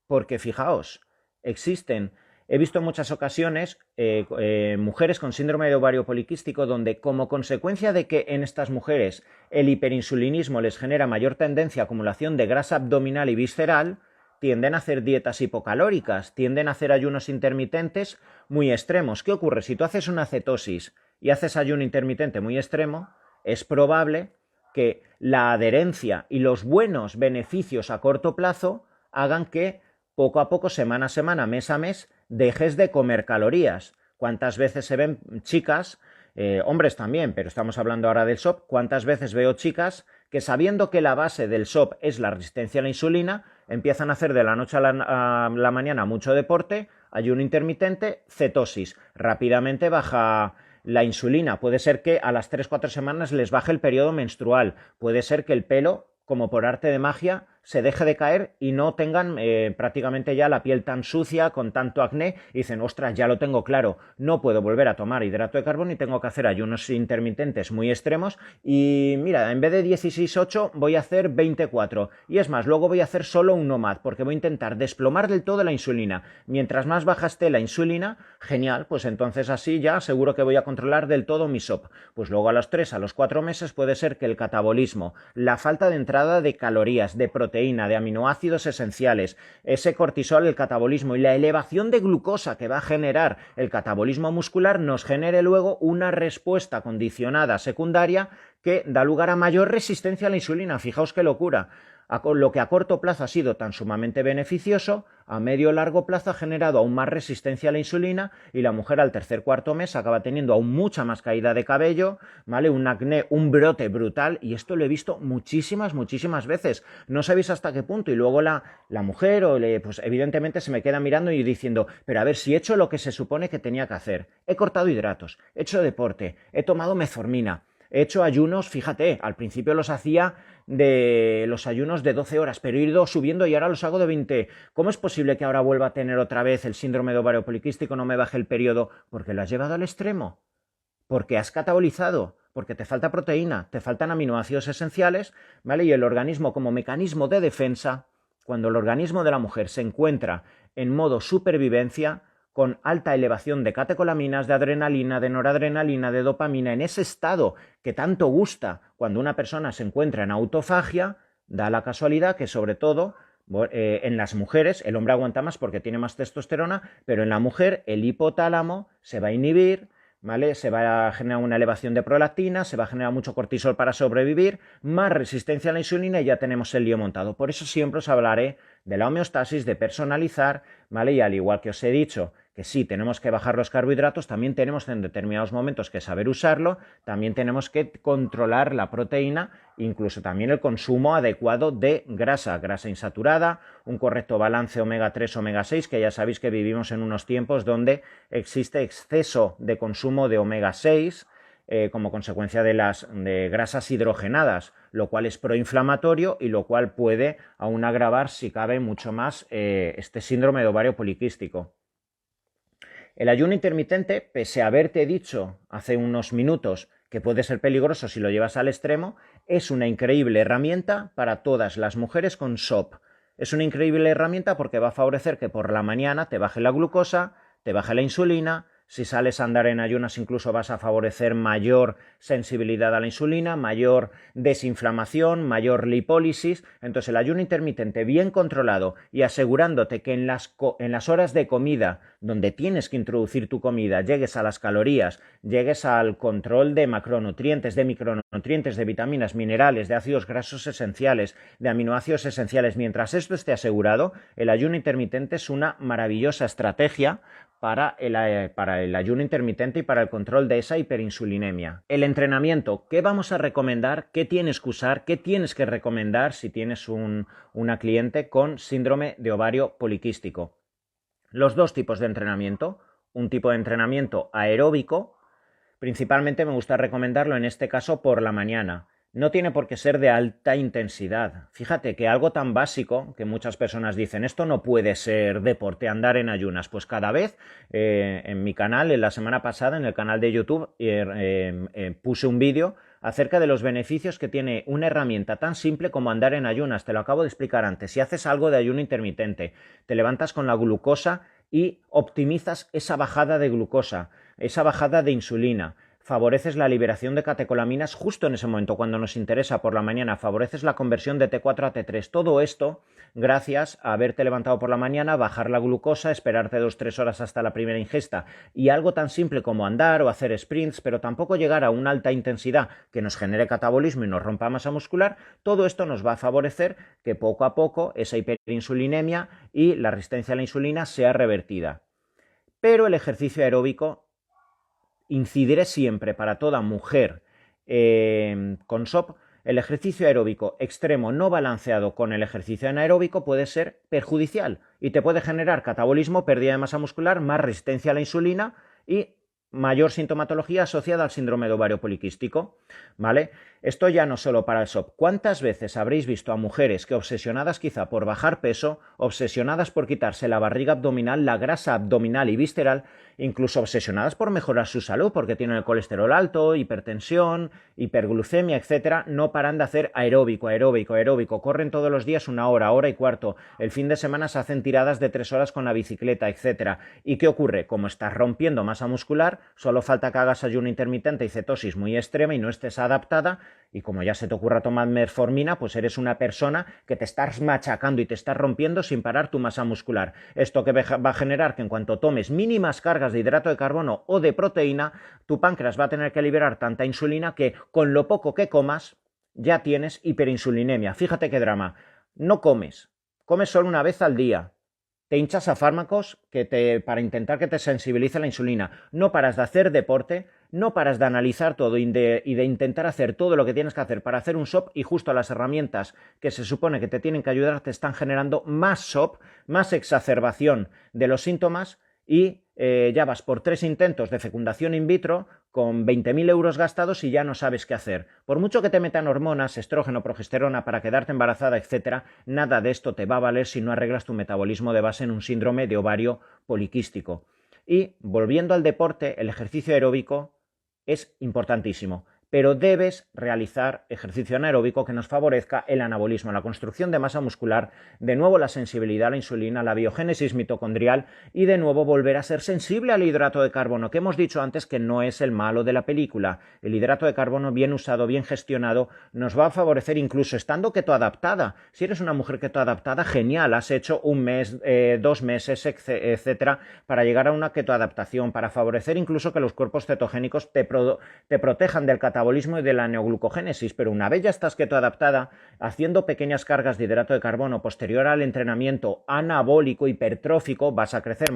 Porque fijaos, he visto en muchas ocasiones mujeres con síndrome de ovario poliquístico donde como consecuencia de que en estas mujeres el hiperinsulinismo les genera mayor tendencia a acumulación de grasa abdominal y visceral, tienden a hacer dietas hipocalóricas, tienden a hacer ayunos intermitentes muy extremos. ¿Qué ocurre? Si tú haces una cetosis y haces ayuno intermitente muy extremo, es probable que la adherencia y los buenos beneficios a corto plazo hagan que poco a poco, semana a semana, mes a mes, dejes de comer calorías. ¿Cuántas veces se ven chicas, hombres también, pero estamos hablando ahora del SOP, cuántas veces veo chicas que sabiendo que la base del SOP es la resistencia a la insulina, empiezan a hacer de la noche a la mañana mucho deporte, ayuno intermitente, cetosis, rápidamente baja la insulina, puede ser que a las 3-4 semanas les baje el periodo menstrual, puede ser que el pelo, como por arte de magia, se deje de caer y no tengan prácticamente ya la piel tan sucia, con tanto acné, y dicen, ostras, ya lo tengo claro, no puedo volver a tomar hidrato de carbono y tengo que hacer ayunos intermitentes muy extremos y mira, en vez de 16-8 voy a hacer 24 y es más, luego voy a hacer solo un NOMAD porque voy a intentar desplomar del todo la insulina. Mientras más baja esté la insulina, genial, pues entonces así ya seguro que voy a controlar del todo mi SOP. Pues luego a los 3, a los 4 meses puede ser que el catabolismo, la falta de entrada de calorías, de proteína, de aminoácidos esenciales, ese cortisol, el catabolismo y la elevación de glucosa que va a generar el catabolismo muscular nos genere luego una respuesta condicionada secundaria que da lugar a mayor resistencia a la insulina. Fijaos qué locura. Lo que a corto plazo ha sido tan sumamente beneficioso, a medio o largo plazo ha generado aún más resistencia a la insulina y la mujer al tercer cuarto mes acaba teniendo aún mucha más caída de cabello, ¿vale? Un acné, un brote brutal, y esto lo he visto muchísimas veces. No sabéis hasta qué punto. Y luego la mujer, pues evidentemente se me queda mirando y diciendo, pero a ver, si he hecho lo que se supone que tenía que hacer, he cortado hidratos, he hecho deporte, he tomado metformina, he hecho ayunos, fíjate, al principio los hacía de los ayunos de 12 horas, pero he ido subiendo y ahora los hago de 20. ¿Cómo es posible que ahora vuelva a tener otra vez el síndrome de ovario poliquístico, no me baje el periodo? Porque lo has llevado al extremo, porque has catabolizado, porque te falta proteína, te faltan aminoácidos esenciales, ¿vale? Y el organismo, como mecanismo de defensa, cuando el organismo de la mujer se encuentra en modo supervivencia, con alta elevación de catecolaminas, de adrenalina, de noradrenalina, de dopamina, en ese estado que tanto gusta cuando una persona se encuentra en autofagia, da la casualidad que sobre todo en las mujeres, el hombre aguanta más porque tiene más testosterona, pero en la mujer el hipotálamo se va a inhibir, ¿vale? Se va a generar una elevación de prolactina, se va a generar mucho cortisol para sobrevivir, más resistencia a la insulina y ya tenemos el lío montado. Por eso siempre os hablaré de la homeostasis, de personalizar, ¿vale? Y al igual que os he dicho que sí, tenemos que bajar los carbohidratos, también tenemos en determinados momentos que saber usarlo, también tenemos que controlar la proteína, incluso también el consumo adecuado de grasa insaturada, un correcto balance omega 3, omega 6, que ya sabéis que vivimos en unos tiempos donde existe exceso de consumo de omega 6, como consecuencia de grasas hidrogenadas, lo cual es proinflamatorio y lo cual puede aún agravar, si cabe, mucho más este síndrome de ovario poliquístico. El ayuno intermitente, pese a haberte dicho hace unos minutos que puede ser peligroso si lo llevas al extremo, es una increíble herramienta para todas las mujeres con SOP. Es una increíble herramienta porque va a favorecer que por la mañana te baje la glucosa, te baje la insulina. Si sales a andar en ayunas incluso vas a favorecer mayor sensibilidad a la insulina, mayor desinflamación, mayor lipólisis. Entonces el ayuno intermitente bien controlado y asegurándote que en las horas de comida donde tienes que introducir tu comida llegues a las calorías, llegues al control de macronutrientes, de micronutrientes, de vitaminas, minerales, de ácidos grasos esenciales, de aminoácidos esenciales. Mientras esto esté asegurado, el ayuno intermitente es una maravillosa estrategia para el ayuno intermitente y para el control de esa hiperinsulinemia. El entrenamiento, ¿qué vamos a recomendar? ¿Qué tienes que usar? ¿Qué tienes que recomendar si tienes una cliente con síndrome de ovario poliquístico? Los dos tipos de entrenamiento. Un tipo de entrenamiento aeróbico, principalmente me gusta recomendarlo en este caso por la mañana. No tiene por qué ser de alta intensidad. Fíjate que algo tan básico que muchas personas dicen, esto no puede ser deporte, andar en ayunas. Pues cada vez en mi canal, en la semana pasada, en el canal de YouTube, puse un vídeo acerca de los beneficios que tiene una herramienta tan simple como andar en ayunas. Te lo acabo de explicar antes. Si haces algo de ayuno intermitente, te levantas con la glucosa y optimizas esa bajada de glucosa, esa bajada de insulina, favoreces la liberación de catecolaminas justo en ese momento cuando nos interesa por la mañana, favoreces la conversión de T4 a T3, todo esto gracias a haberte levantado por la mañana, bajar la glucosa, esperarte 2-3 horas hasta la primera ingesta y algo tan simple como andar o hacer sprints, pero tampoco llegar a una alta intensidad que nos genere catabolismo y nos rompa masa muscular, todo esto nos va a favorecer que poco a poco esa hiperinsulinemia y la resistencia a la insulina sea revertida. Pero el ejercicio aeróbico incidiré siempre para toda mujer con SOP, el ejercicio aeróbico extremo no balanceado con el ejercicio anaeróbico puede ser perjudicial y te puede generar catabolismo, pérdida de masa muscular, más resistencia a la insulina y mayor sintomatología asociada al síndrome de ovario poliquístico, ¿vale? Esto ya no solo para el SOP. ¿Cuántas veces habréis visto a mujeres que obsesionadas quizá por bajar peso, obsesionadas por quitarse la barriga abdominal, la grasa abdominal y visceral, incluso obsesionadas por mejorar su salud porque tienen el colesterol alto, hipertensión, hiperglucemia, etcétera, no paran de hacer aeróbico, corren todos los días 1 hora, hora y cuarto, el fin de semana se hacen tiradas de 3 horas con la bicicleta, etcétera? ¿Y qué ocurre? Como estás rompiendo masa muscular, solo falta que hagas ayuno intermitente y cetosis muy extrema y no estés adaptada, y como ya se te ocurra tomar metformina, pues eres una persona que te estás machacando y te estás rompiendo sin parar tu masa muscular. Esto que va a generar que en cuanto tomes mínimas cargas de hidrato de carbono o de proteína, tu páncreas va a tener que liberar tanta insulina que con lo poco que comas ya tienes hiperinsulinemia. Fíjate qué drama. No comes, comes solo una vez al día. Te hinchas a fármacos para intentar que te sensibilice la insulina. No paras de hacer deporte, no paras de analizar todo y de intentar hacer todo lo que tienes que hacer para hacer un SOP, y justo las herramientas que se supone que te tienen que ayudar te están generando más SOP, más exacerbación de los síntomas, y ya vas por 3 intentos de fecundación in vitro con 20.000 euros gastados y ya no sabes qué hacer. Por mucho que te metan hormonas, estrógeno, progesterona para quedarte embarazada, etcétera, nada de esto te va a valer si no arreglas tu metabolismo de base en un síndrome de ovario poliquístico. Y volviendo al deporte, el ejercicio aeróbico es importantísimo, pero debes realizar ejercicio anaeróbico que nos favorezca el anabolismo, la construcción de masa muscular, de nuevo la sensibilidad a la insulina, la biogénesis mitocondrial y de nuevo volver a ser sensible al hidrato de carbono, que hemos dicho antes que no es el malo de la película. El hidrato de carbono bien usado, bien gestionado, nos va a favorecer incluso estando ketoadaptada. Si eres una mujer ketoadaptada, genial, has hecho 1 mes, 2 meses, etcétera, para llegar a una ketoadaptación, para favorecer incluso que los cuerpos cetogénicos te protejan del catabolismo y de la neoglucogénesis, pero una vez ya estás ketoadaptada, haciendo pequeñas cargas de hidrato de carbono posterior al entrenamiento anabólico hipertrófico, vas a crecer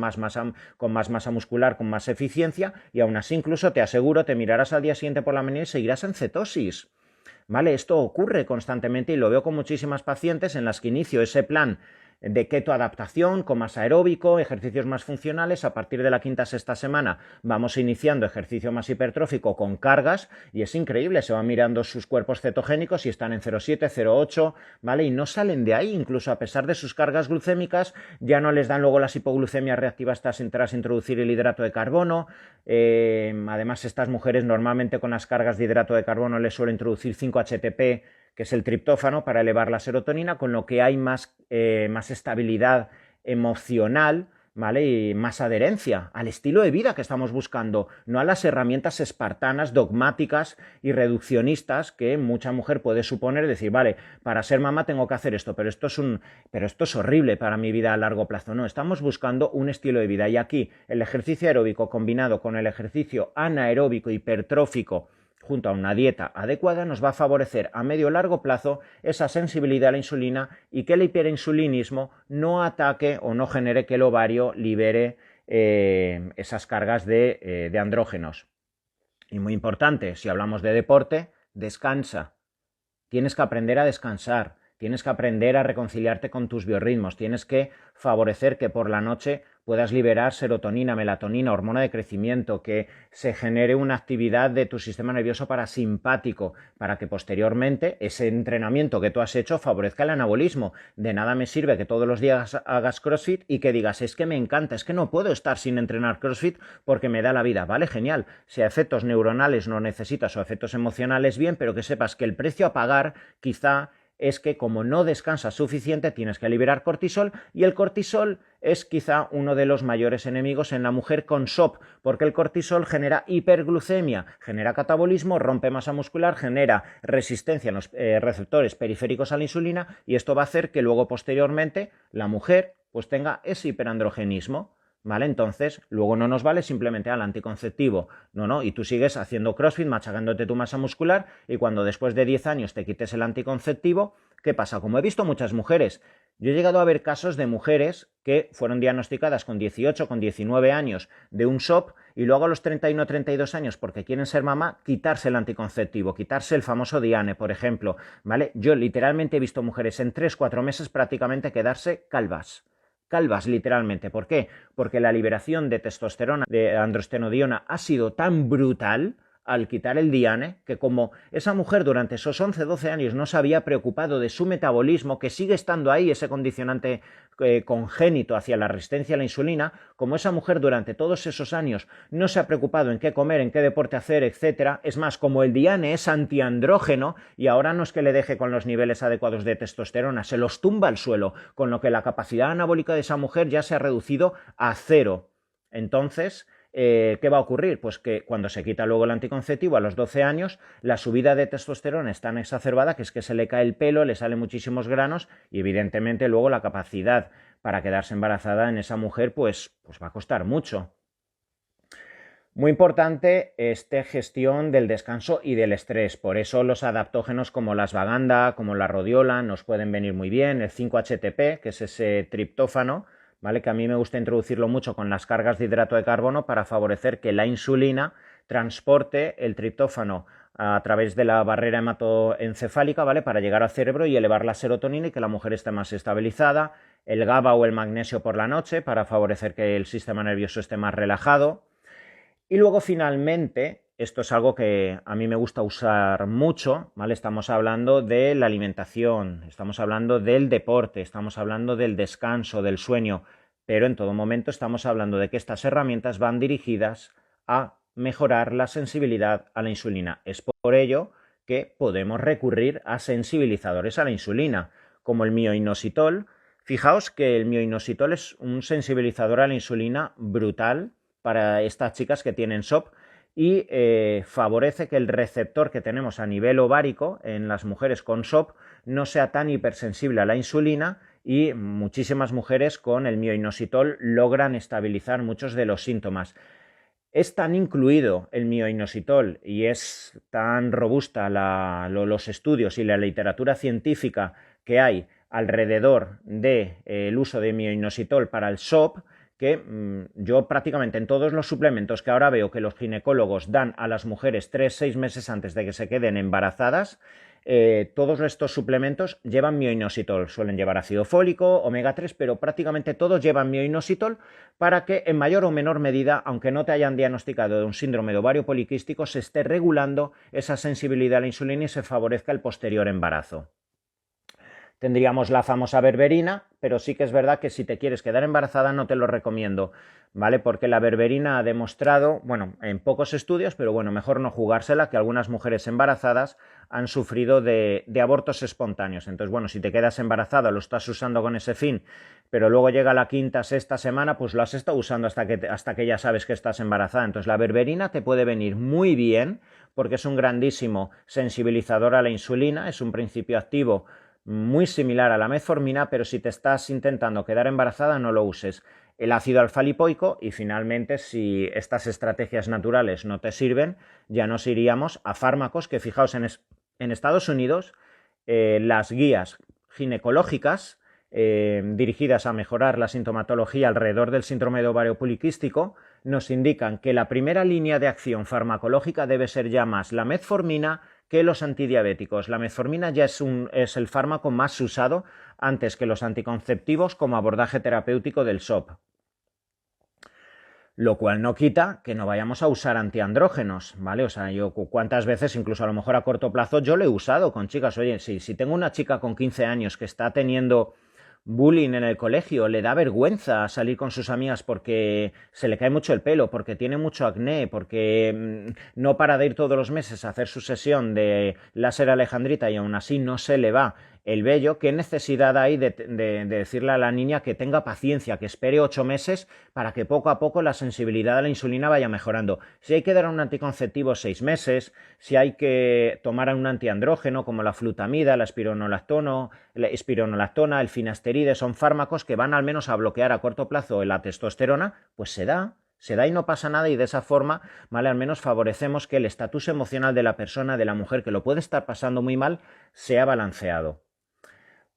con más masa muscular, con más eficiencia, y aún así incluso te aseguro, te mirarás al día siguiente por la mañana y seguirás en cetosis. ¿Vale? Esto ocurre constantemente y lo veo con muchísimas pacientes en las que inicio ese plan de ketoadaptación con más aeróbico, ejercicios más funcionales. A partir de la 5ª-6ª semana vamos iniciando ejercicio más hipertrófico con cargas y es increíble, se van mirando sus cuerpos cetogénicos y están en 0,7, 0,8, ¿vale? Y no salen de ahí, incluso a pesar de sus cargas glucémicas, ya no les dan luego las hipoglucemias reactivas tras introducir el hidrato de carbono. Además, estas mujeres normalmente con las cargas de hidrato de carbono les suele introducir 5-HTP, que es el triptófano, para elevar la serotonina, con lo que hay más estabilidad emocional, ¿vale? Y más adherencia al estilo de vida que estamos buscando, no a las herramientas espartanas, dogmáticas y reduccionistas que mucha mujer puede suponer, decir, vale, para ser mamá tengo que hacer esto, pero esto es horrible para mi vida a largo plazo. No, estamos buscando un estilo de vida, y aquí el ejercicio aeróbico combinado con el ejercicio anaeróbico hipertrófico junto a una dieta adecuada nos va a favorecer a medio o largo plazo esa sensibilidad a la insulina y que el hiperinsulinismo no ataque o no genere que el ovario libere esas cargas de andrógenos. Y muy importante, si hablamos de deporte, descansa. Tienes que aprender a descansar, tienes que aprender a reconciliarte con tus biorritmos, tienes que favorecer que por la noche puedas liberar serotonina, melatonina, hormona de crecimiento, que se genere una actividad de tu sistema nervioso parasimpático, para que posteriormente ese entrenamiento que tú has hecho favorezca el anabolismo. De nada me sirve que todos los días hagas CrossFit y que digas, es que me encanta, es que no puedo estar sin entrenar CrossFit porque me da la vida. Vale, genial, si a efectos neuronales no necesitas o a efectos emocionales bien, pero que sepas que el precio a pagar quizá es que como no descansas suficiente tienes que liberar cortisol, y el cortisol es quizá uno de los mayores enemigos en la mujer con SOP, porque el cortisol genera hiperglucemia, genera catabolismo, rompe masa muscular, genera resistencia en los receptores periféricos a la insulina, y esto va a hacer que luego posteriormente la mujer pues tenga ese hiperandrogenismo. ¿Vale? Entonces, luego no nos vale simplemente al anticonceptivo. No, y tú sigues haciendo CrossFit, machacándote tu masa muscular, y cuando después de 10 años te quites el anticonceptivo, ¿qué pasa? Como he visto muchas mujeres, yo he llegado a ver casos de mujeres que fueron diagnosticadas con 18, con 19 años de un SOP, y luego a los 31, 32 años, porque quieren ser mamá, quitarse el anticonceptivo, quitarse el famoso Diane, por ejemplo, ¿vale? Yo literalmente he visto mujeres en 3-4 meses prácticamente quedarse calvas. calvas literalmente. ¿Por qué? Porque la liberación de testosterona, de androstenodiona, ha sido tan brutal al quitar el Diane, que como esa mujer durante esos 11-12 años no se había preocupado de su metabolismo, que sigue estando ahí, ese condicionante congénito hacia la resistencia a la insulina, como esa mujer durante todos esos años no se ha preocupado en qué comer, en qué deporte hacer, etc. Es más, como el Diane es antiandrógeno y ahora no es que le deje con los niveles adecuados de testosterona, se los tumba al suelo, con lo que la capacidad anabólica de esa mujer ya se ha reducido a 0. Entonces, ¿qué va a ocurrir? Pues que cuando se quita luego el anticonceptivo a los 12 años, la subida de testosterona es tan exacerbada que es que se le cae el pelo, le salen muchísimos granos y evidentemente luego la capacidad para quedarse embarazada en esa mujer pues va a costar mucho. Muy importante gestión del descanso y del estrés, por eso los adaptógenos como la ashwagandha, como la rodiola nos pueden venir muy bien, el 5-HTP, que es ese triptófano, ¿vale? Que a mí me gusta introducirlo mucho con las cargas de hidrato de carbono para favorecer que la insulina transporte el triptófano a través de la barrera hematoencefálica, ¿vale? Para llegar al cerebro y elevar la serotonina y que la mujer esté más estabilizada, el GABA o el magnesio por la noche para favorecer que el sistema nervioso esté más relajado. Y luego finalmente, esto es algo que a mí me gusta usar mucho, ¿vale? Estamos hablando de la alimentación, estamos hablando del deporte, estamos hablando del descanso, del sueño, pero en todo momento estamos hablando de que estas herramientas van dirigidas a mejorar la sensibilidad a la insulina. Es por ello que podemos recurrir a sensibilizadores a la insulina, como el mioinositol. Fijaos que el mioinositol es un sensibilizador a la insulina brutal para estas chicas que tienen SOP y favorece que el receptor que tenemos a nivel ovárico en las mujeres con SOP no sea tan hipersensible a la insulina y muchísimas mujeres con el mioinositol logran estabilizar muchos de los síntomas. Es tan incluido el mioinositol y es tan robusta los estudios y la literatura científica que hay alrededor del uso de mioinositol para el SOP que yo prácticamente en todos los suplementos que ahora veo que los ginecólogos dan a las mujeres 3-6 meses antes de que se queden embarazadas, todos estos suplementos llevan mioinositol, suelen llevar ácido fólico, omega 3, pero prácticamente todos llevan mioinositol para que en mayor o menor medida, aunque no te hayan diagnosticado de un síndrome de ovario poliquístico, se esté regulando esa sensibilidad a la insulina y se favorezca el posterior embarazo. Tendríamos la famosa berberina, pero sí que es verdad que si te quieres quedar embarazada no te lo recomiendo, ¿vale? Porque la berberina ha demostrado, bueno, en pocos estudios, pero bueno, mejor no jugársela, que algunas mujeres embarazadas han sufrido de abortos espontáneos. Entonces, bueno, si te quedas embarazada, lo estás usando con ese fin, pero luego llega la quinta, sexta semana, pues lo has estado usando hasta que ya sabes que estás embarazada. Entonces, la berberina te puede venir muy bien porque es un grandísimo sensibilizador a la insulina, es un principio activo muy similar a la metformina, pero si te estás intentando quedar embarazada no lo uses. El ácido alfa-lipoico y finalmente si estas estrategias naturales no te sirven, ya nos iríamos a fármacos que fijaos en Estados Unidos las guías ginecológicas dirigidas a mejorar la sintomatología alrededor del síndrome de ovario poliquístico nos indican que la primera línea de acción farmacológica debe ser ya más la metformina que los antidiabéticos. La metformina ya es el fármaco más usado antes que los anticonceptivos como abordaje terapéutico del SOP. Lo cual no quita que no vayamos a usar antiandrógenos, ¿vale? O sea, yo cuántas veces, incluso a lo mejor a corto plazo, yo lo he usado con chicas. Oye, si tengo una chica con 15 años que está teniendo bullying en el colegio, le da vergüenza salir con sus amigas porque se le cae mucho el pelo, porque tiene mucho acné, porque no para de ir todos los meses a hacer su sesión de láser alejandrita y aún así no se le va el vello, ¿qué necesidad hay de decirle a la niña que tenga paciencia, que espere 8 meses para que poco a poco la sensibilidad a la insulina vaya mejorando? Si hay que dar un anticonceptivo 6 meses, si hay que tomar un antiandrógeno como la flutamida, la espironolactona, el finasteride, son fármacos que van al menos a bloquear a corto plazo la testosterona, pues se da y no pasa nada y de esa forma, ¿vale? Al menos favorecemos que el estatus emocional de la persona, de la mujer que lo puede estar pasando muy mal, sea balanceado.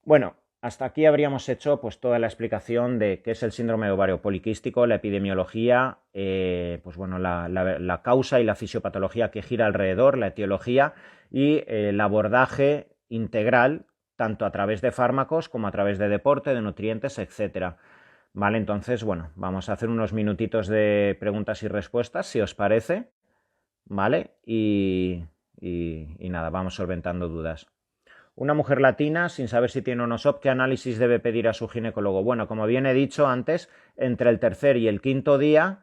Bueno, hasta aquí habríamos hecho pues toda la explicación de qué es el síndrome de ovario poliquístico, la epidemiología, pues bueno, la causa y la fisiopatología que gira alrededor, la etiología y el abordaje integral tanto a través de fármacos como a través de deporte, de nutrientes, etc. ¿vale? Entonces, bueno, vamos a hacer unos minutitos de preguntas y respuestas, si os parece, ¿vale? Y nada, vamos solventando dudas. Una mujer latina, sin saber si tiene o no SOP, ¿qué análisis debe pedir a su ginecólogo? Bueno, como bien he dicho antes, entre el tercer y el quinto día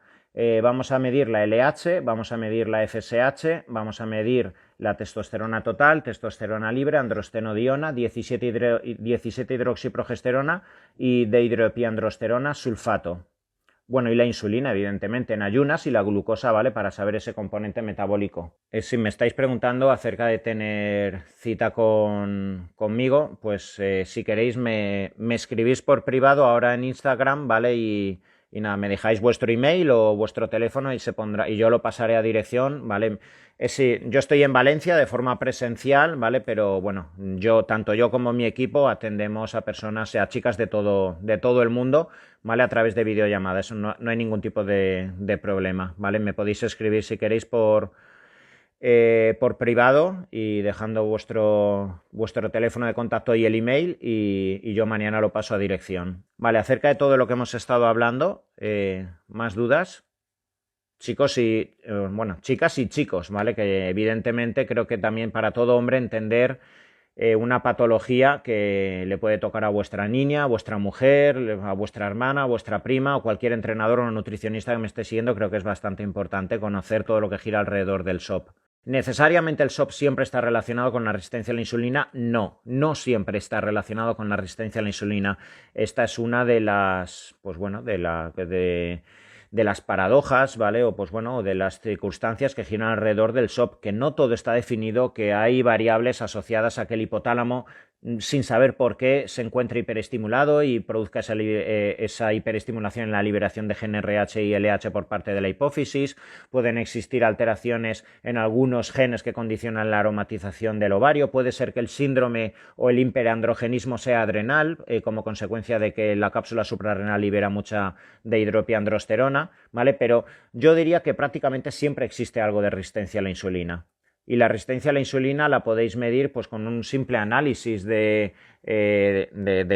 vamos a medir la LH, vamos a medir la FSH, vamos a medir la testosterona total, testosterona libre, androstenodiona, 17 hidroxiprogesterona y dehidroepiandrosterona sulfato. Bueno, y la insulina, evidentemente, en ayunas y la glucosa, ¿vale? Para saber ese componente metabólico. Si me estáis preguntando acerca de tener cita conmigo, pues si queréis me escribís por privado ahora en Instagram, ¿vale? Y nada, me dejáis vuestro email o vuestro teléfono y se pondrá, y yo lo pasaré a dirección, ¿vale? Yo estoy en Valencia de forma presencial, ¿vale? Pero bueno, tanto yo como mi equipo atendemos a personas, a chicas de todo el mundo, ¿vale? A través de videollamada. Eso no hay ningún tipo de problema, ¿vale? Me podéis escribir si queréis por privado y dejando vuestro teléfono de contacto y el email y yo mañana lo paso a dirección. Vale, acerca de todo lo que hemos estado hablando, ¿más dudas? Chicos y, bueno, chicas y chicos, ¿vale? Que evidentemente creo que también para todo hombre entender una patología que le puede tocar a vuestra niña, a vuestra mujer, a vuestra hermana, a vuestra prima o cualquier entrenador o nutricionista que me esté siguiendo, creo que es bastante importante conocer todo lo que gira alrededor del SOP. ¿Necesariamente el SOP siempre está relacionado con la resistencia a la insulina? No, no siempre está relacionado con la resistencia a la insulina. Esta es una de las, pues bueno, de las paradojas, ¿vale? O pues bueno, de las circunstancias que giran alrededor del SOP, que no todo está definido, que hay variables asociadas a que el hipotálamo, sin saber por qué, se encuentre hiperestimulado y produzca esa hiperestimulación en la liberación de GnRH y LH por parte de la hipófisis. Pueden existir alteraciones en algunos genes que condicionan la aromatización del ovario. Puede ser que el síndrome o el hiperandrogenismo sea adrenal, como consecuencia de que la cápsula suprarrenal libera mucha dehidroepiandrosterona, ¿vale? Pero yo diría que prácticamente siempre existe algo de resistencia a la insulina. Y la resistencia a la insulina la podéis medir pues, con un simple análisis de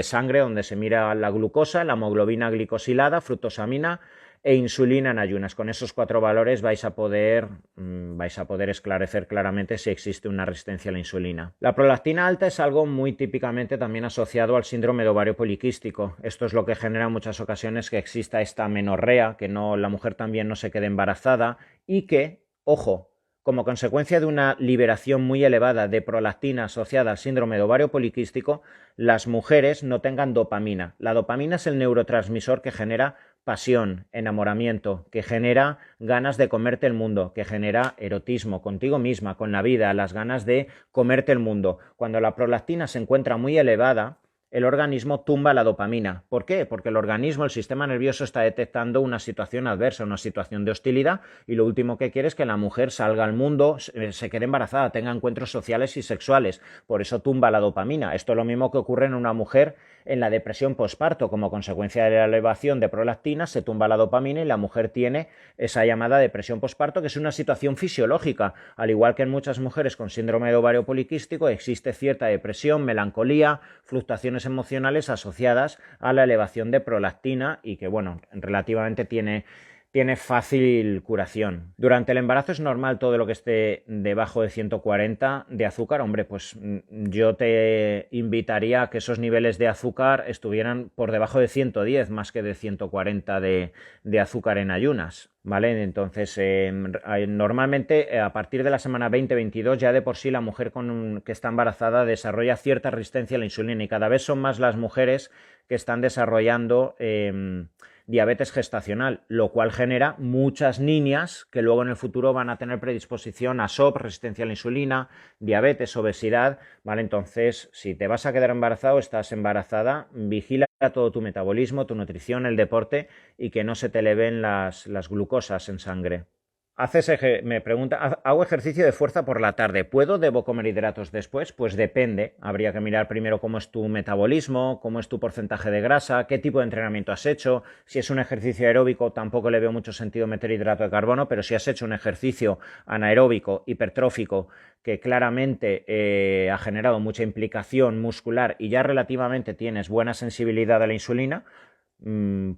sangre donde se mira la glucosa, la hemoglobina glicosilada, fructosamina e insulina en ayunas. Con esos 4 valores vais a poder esclarecer claramente si existe una resistencia a la insulina. La prolactina alta es algo muy típicamente también asociado al síndrome de ovario poliquístico. Esto es lo que genera en muchas ocasiones que exista esta menorrea, que la mujer también no se quede embarazada y que, ojo, como consecuencia de una liberación muy elevada de prolactina asociada al síndrome de ovario poliquístico, las mujeres no tengan dopamina. La dopamina es el neurotransmisor que genera pasión, enamoramiento, que genera ganas de comerte el mundo, que genera erotismo contigo misma, con la vida, las ganas de comerte el mundo. Cuando la prolactina se encuentra muy elevada, el organismo tumba la dopamina. ¿Por qué? Porque el organismo, el sistema nervioso está detectando una situación adversa, una situación de hostilidad y lo último que quiere es que la mujer salga al mundo, se quede embarazada, tenga encuentros sociales y sexuales. Por eso tumba la dopamina. Esto es lo mismo que ocurre en una mujer en la depresión posparto. Como consecuencia de la elevación de prolactina se tumba la dopamina y la mujer tiene esa llamada depresión posparto, que es una situación fisiológica. Al igual que en muchas mujeres con síndrome de ovario poliquístico existe cierta depresión, melancolía, fluctuaciones emocionales asociadas a la elevación de prolactina y que, bueno, relativamente tiene fácil curación. Durante el embarazo es normal todo lo que esté debajo de 140 de azúcar. Hombre, pues yo te invitaría a que esos niveles de azúcar estuvieran por debajo de 110 más que de 140 de azúcar en ayunas, ¿vale? Entonces, normalmente a partir de la semana 20-22 ya de por sí la mujer que está embarazada desarrolla cierta resistencia a la insulina y cada vez son más las mujeres que están desarrollando diabetes gestacional, lo cual genera muchas niñas que luego en el futuro van a tener predisposición a SOP, resistencia a la insulina, diabetes, obesidad, ¿vale? Entonces, si te vas a quedar embarazado o estás embarazada, vigila todo tu metabolismo, tu nutrición, el deporte y que no se te eleven las glucosas en sangre. Me pregunta, hago ejercicio de fuerza por la tarde, ¿debo comer hidratos después? Pues depende, habría que mirar primero cómo es tu metabolismo, cómo es tu porcentaje de grasa, qué tipo de entrenamiento has hecho. Si es un ejercicio aeróbico tampoco le veo mucho sentido meter hidrato de carbono, pero si has hecho un ejercicio anaeróbico, hipertrófico, que claramente ha generado mucha implicación muscular y ya relativamente tienes buena sensibilidad a la insulina,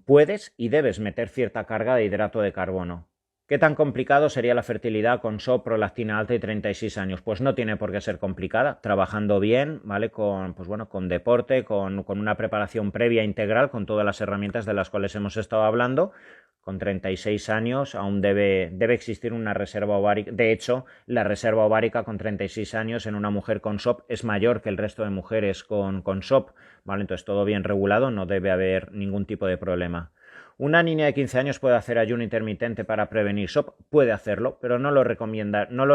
puedes y debes meter cierta carga de hidrato de carbono. ¿Qué tan complicado sería la fertilidad con SOP, prolactina alta y 36 años? Pues no tiene por qué ser complicada, trabajando bien, ¿vale? Con deporte, con una preparación previa integral, con todas las herramientas de las cuales hemos estado hablando. Con 36 años aún debe existir una reserva ovárica. De hecho, la reserva ovárica con 36 años en una mujer con SOP es mayor que el resto de mujeres con SOP, ¿vale? Entonces todo bien regulado, no debe haber ningún tipo de problema. ¿Una niña de 15 años puede hacer ayuno intermitente para prevenir SOP? Puede hacerlo, pero no lo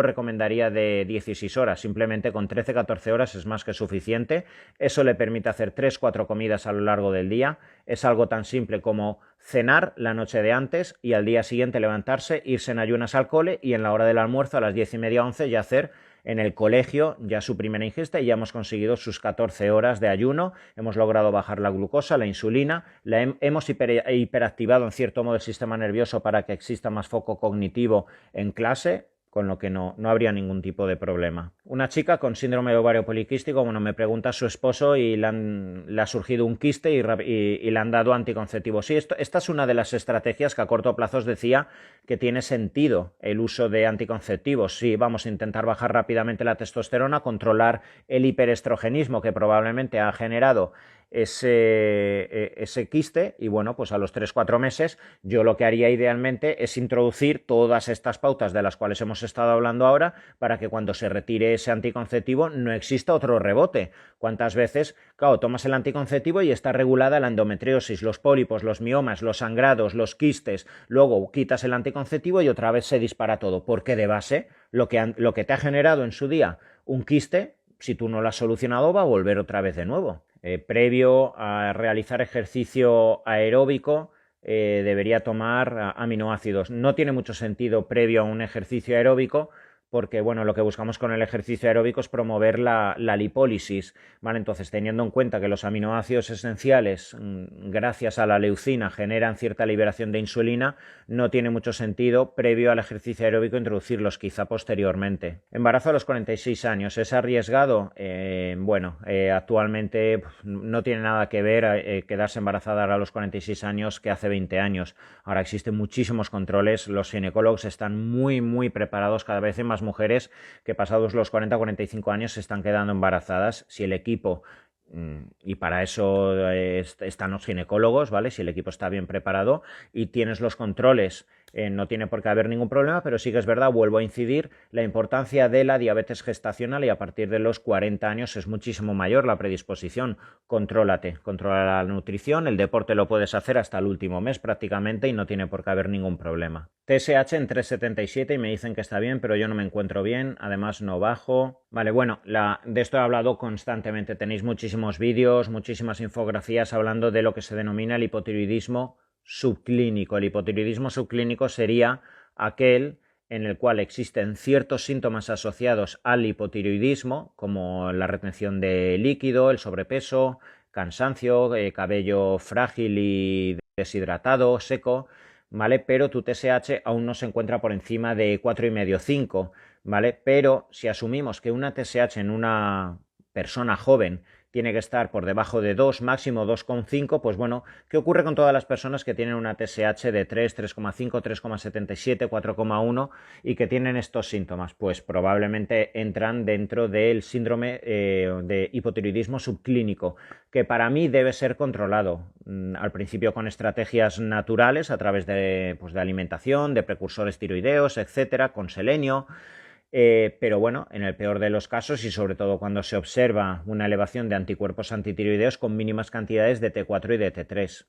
recomendaría de 16 horas. Simplemente con 13-14 horas es más que suficiente. Eso le permite hacer 3-4 comidas a lo largo del día. Es algo tan simple como cenar la noche de antes y al día siguiente levantarse, irse en ayunas al cole y en la hora del almuerzo a las 10:30-11 ya hacer en el colegio ya su primera ingesta y ya hemos conseguido sus 14 horas de ayuno, hemos logrado bajar la glucosa, la insulina, hemos hiperactivado en cierto modo el sistema nervioso para que exista más foco cognitivo en clase, con lo que no habría ningún tipo de problema. Una chica con síndrome de ovario poliquístico, me pregunta a su esposo y le ha surgido un quiste y le han dado anticonceptivos. Sí, esta es una de las estrategias que a corto plazo os decía que tiene sentido el uso de anticonceptivos. Sí, vamos a intentar bajar rápidamente la testosterona, controlar el hiperestrogenismo que probablemente ha generado ese quiste y bueno, pues a los 3-4 meses yo lo que haría idealmente es introducir todas estas pautas de las cuales hemos estado hablando ahora para que cuando se retire ese anticonceptivo no exista otro rebote. ¿Cuántas veces, claro, tomas el anticonceptivo y está regulada la endometriosis, los pólipos, los miomas, los sangrados, los quistes, luego quitas el anticonceptivo y otra vez se dispara todo? Porque de base lo que te ha generado en su día un quiste, si tú no lo has solucionado, va a volver otra vez de nuevo. Previo a realizar ejercicio aeróbico, debería tomar aminoácidos. No tiene mucho sentido previo a un ejercicio aeróbico porque bueno, lo que buscamos con el ejercicio aeróbico es promover la lipólisis, ¿vale? Entonces, teniendo en cuenta que los aminoácidos esenciales, gracias a la leucina, generan cierta liberación de insulina, no tiene mucho sentido previo al ejercicio aeróbico introducirlos, quizá posteriormente. Embarazo a los 46 años, ¿es arriesgado? Actualmente no tiene nada que ver quedarse embarazada a los 46 años que hace 20 años. Ahora existen muchísimos controles, los ginecólogos están muy preparados, cada vez hay más mujeres que pasados los 40-45 años se están quedando embarazadas. Si el equipo, y para eso están los ginecólogos, ¿vale? Si el equipo está bien preparado y tienes los controles, no tiene por qué haber ningún problema, pero sí que es verdad, vuelvo a incidir, la importancia de la diabetes gestacional y a partir de los 40 años es muchísimo mayor la predisposición. Contrólate, controla la nutrición, el deporte lo puedes hacer hasta el último mes prácticamente y no tiene por qué haber ningún problema. TSH en 3,77 y me dicen que está bien, pero yo no me encuentro bien, además no bajo. Vale, bueno, de esto he hablado constantemente, tenéis muchísimos vídeos, muchísimas infografías hablando de lo que se denomina el hipotiroidismo subclínico. El hipotiroidismo subclínico sería aquel en el cual existen ciertos síntomas asociados al hipotiroidismo, como la retención de líquido, el sobrepeso, cansancio, cabello frágil y deshidratado, seco, ¿vale? Pero tu TSH aún no se encuentra por encima de 4,5-5, ¿vale? Pero si asumimos que una TSH en una persona joven tiene que estar por debajo de 2, máximo 2,5, pues bueno, ¿qué ocurre con todas las personas que tienen una TSH de 3, 3,5, 3,77, 4,1 y que tienen estos síntomas? Pues probablemente entran dentro del síndrome de hipotiroidismo subclínico, que para mí debe ser controlado, al principio con estrategias naturales a través de alimentación, de precursores tiroideos, etcétera, con selenio. Pero bueno, en el peor de los casos y sobre todo cuando se observa una elevación de anticuerpos antitiroideos con mínimas cantidades de T4 y de T3.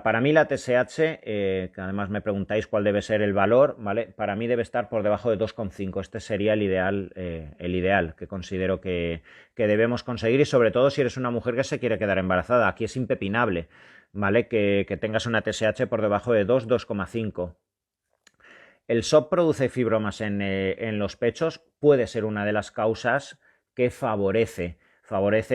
Para mí la TSH, que además me preguntáis cuál debe ser el valor, ¿vale? Para mí debe estar por debajo de 2,5. Este sería el ideal que considero que debemos conseguir y sobre todo si eres una mujer que se quiere quedar embarazada. Aquí es impepinable, ¿vale? Que tengas una TSH por debajo de 2, 2,5. El SOP produce fibromas en los pechos, puede ser una de las causas que favorece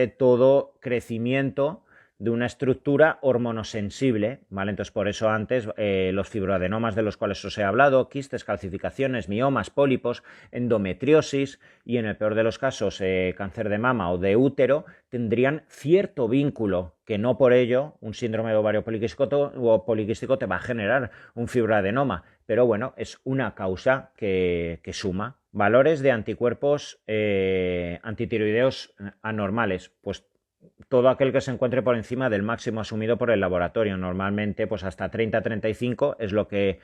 todo crecimiento de una estructura hormonosensible, ¿vale? Entonces, por eso antes los fibroadenomas de los cuales os he hablado, quistes, calcificaciones, miomas, pólipos, endometriosis y en el peor de los casos cáncer de mama o de útero tendrían cierto vínculo, que no por ello un síndrome de ovario poliquístico te va a generar un fibroadenoma, pero bueno, es una causa que suma. Valores de anticuerpos antitiroideos anormales, pues todo aquel que se encuentre por encima del máximo asumido por el laboratorio. Normalmente pues hasta 30-35 es lo que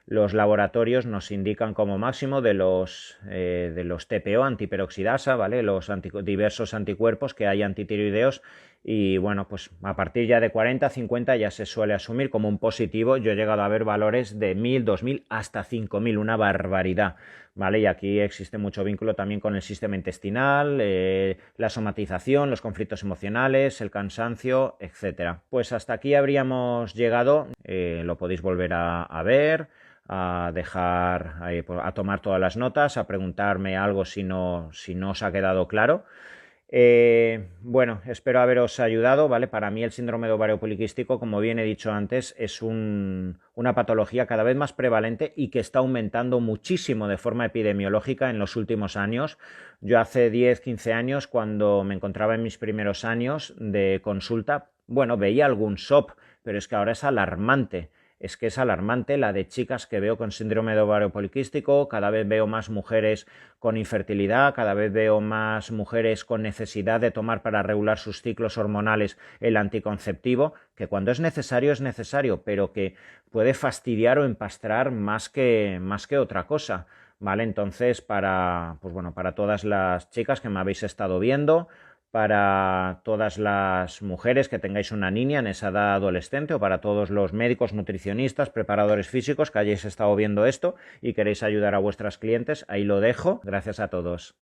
los laboratorios nos indican como máximo de los TPO, antiperoxidasa, ¿vale? Los diversos anticuerpos que hay antitiroideos y bueno, pues a partir ya de 40-50 ya se suele asumir como un positivo. Yo he llegado a ver valores de 1000, 2000 hasta 5000, una barbaridad, ¿vale? Y aquí existe mucho vínculo también con el sistema intestinal, la somatización, los conflictos emocionales, el cansancio, etcétera. Pues hasta aquí habríamos llegado, lo podéis volver a ver, a dejar, a tomar todas las notas, a preguntarme algo si no os ha quedado claro. Bueno, espero haberos ayudado, ¿vale? Para mí el síndrome de ovario poliquístico, como bien he dicho antes, es una patología cada vez más prevalente y que está aumentando muchísimo de forma epidemiológica en los últimos años. Yo hace 10-15 años, cuando me encontraba en mis primeros años de consulta, bueno, veía algún SOP, pero es que ahora es alarmante. Es que es alarmante la de chicas que veo con síndrome de ovario poliquístico, cada vez veo más mujeres con infertilidad, cada vez veo más mujeres con necesidad de tomar para regular sus ciclos hormonales el anticonceptivo, que cuando es necesario, pero que puede fastidiar o empastrar más que otra cosa, ¿vale? Entonces, para todas las chicas que me habéis estado viendo, para todas las mujeres que tengáis una niña en esa edad adolescente o para todos los médicos, nutricionistas, preparadores físicos que hayáis estado viendo esto y queréis ayudar a vuestras clientes, ahí lo dejo. Gracias a todos.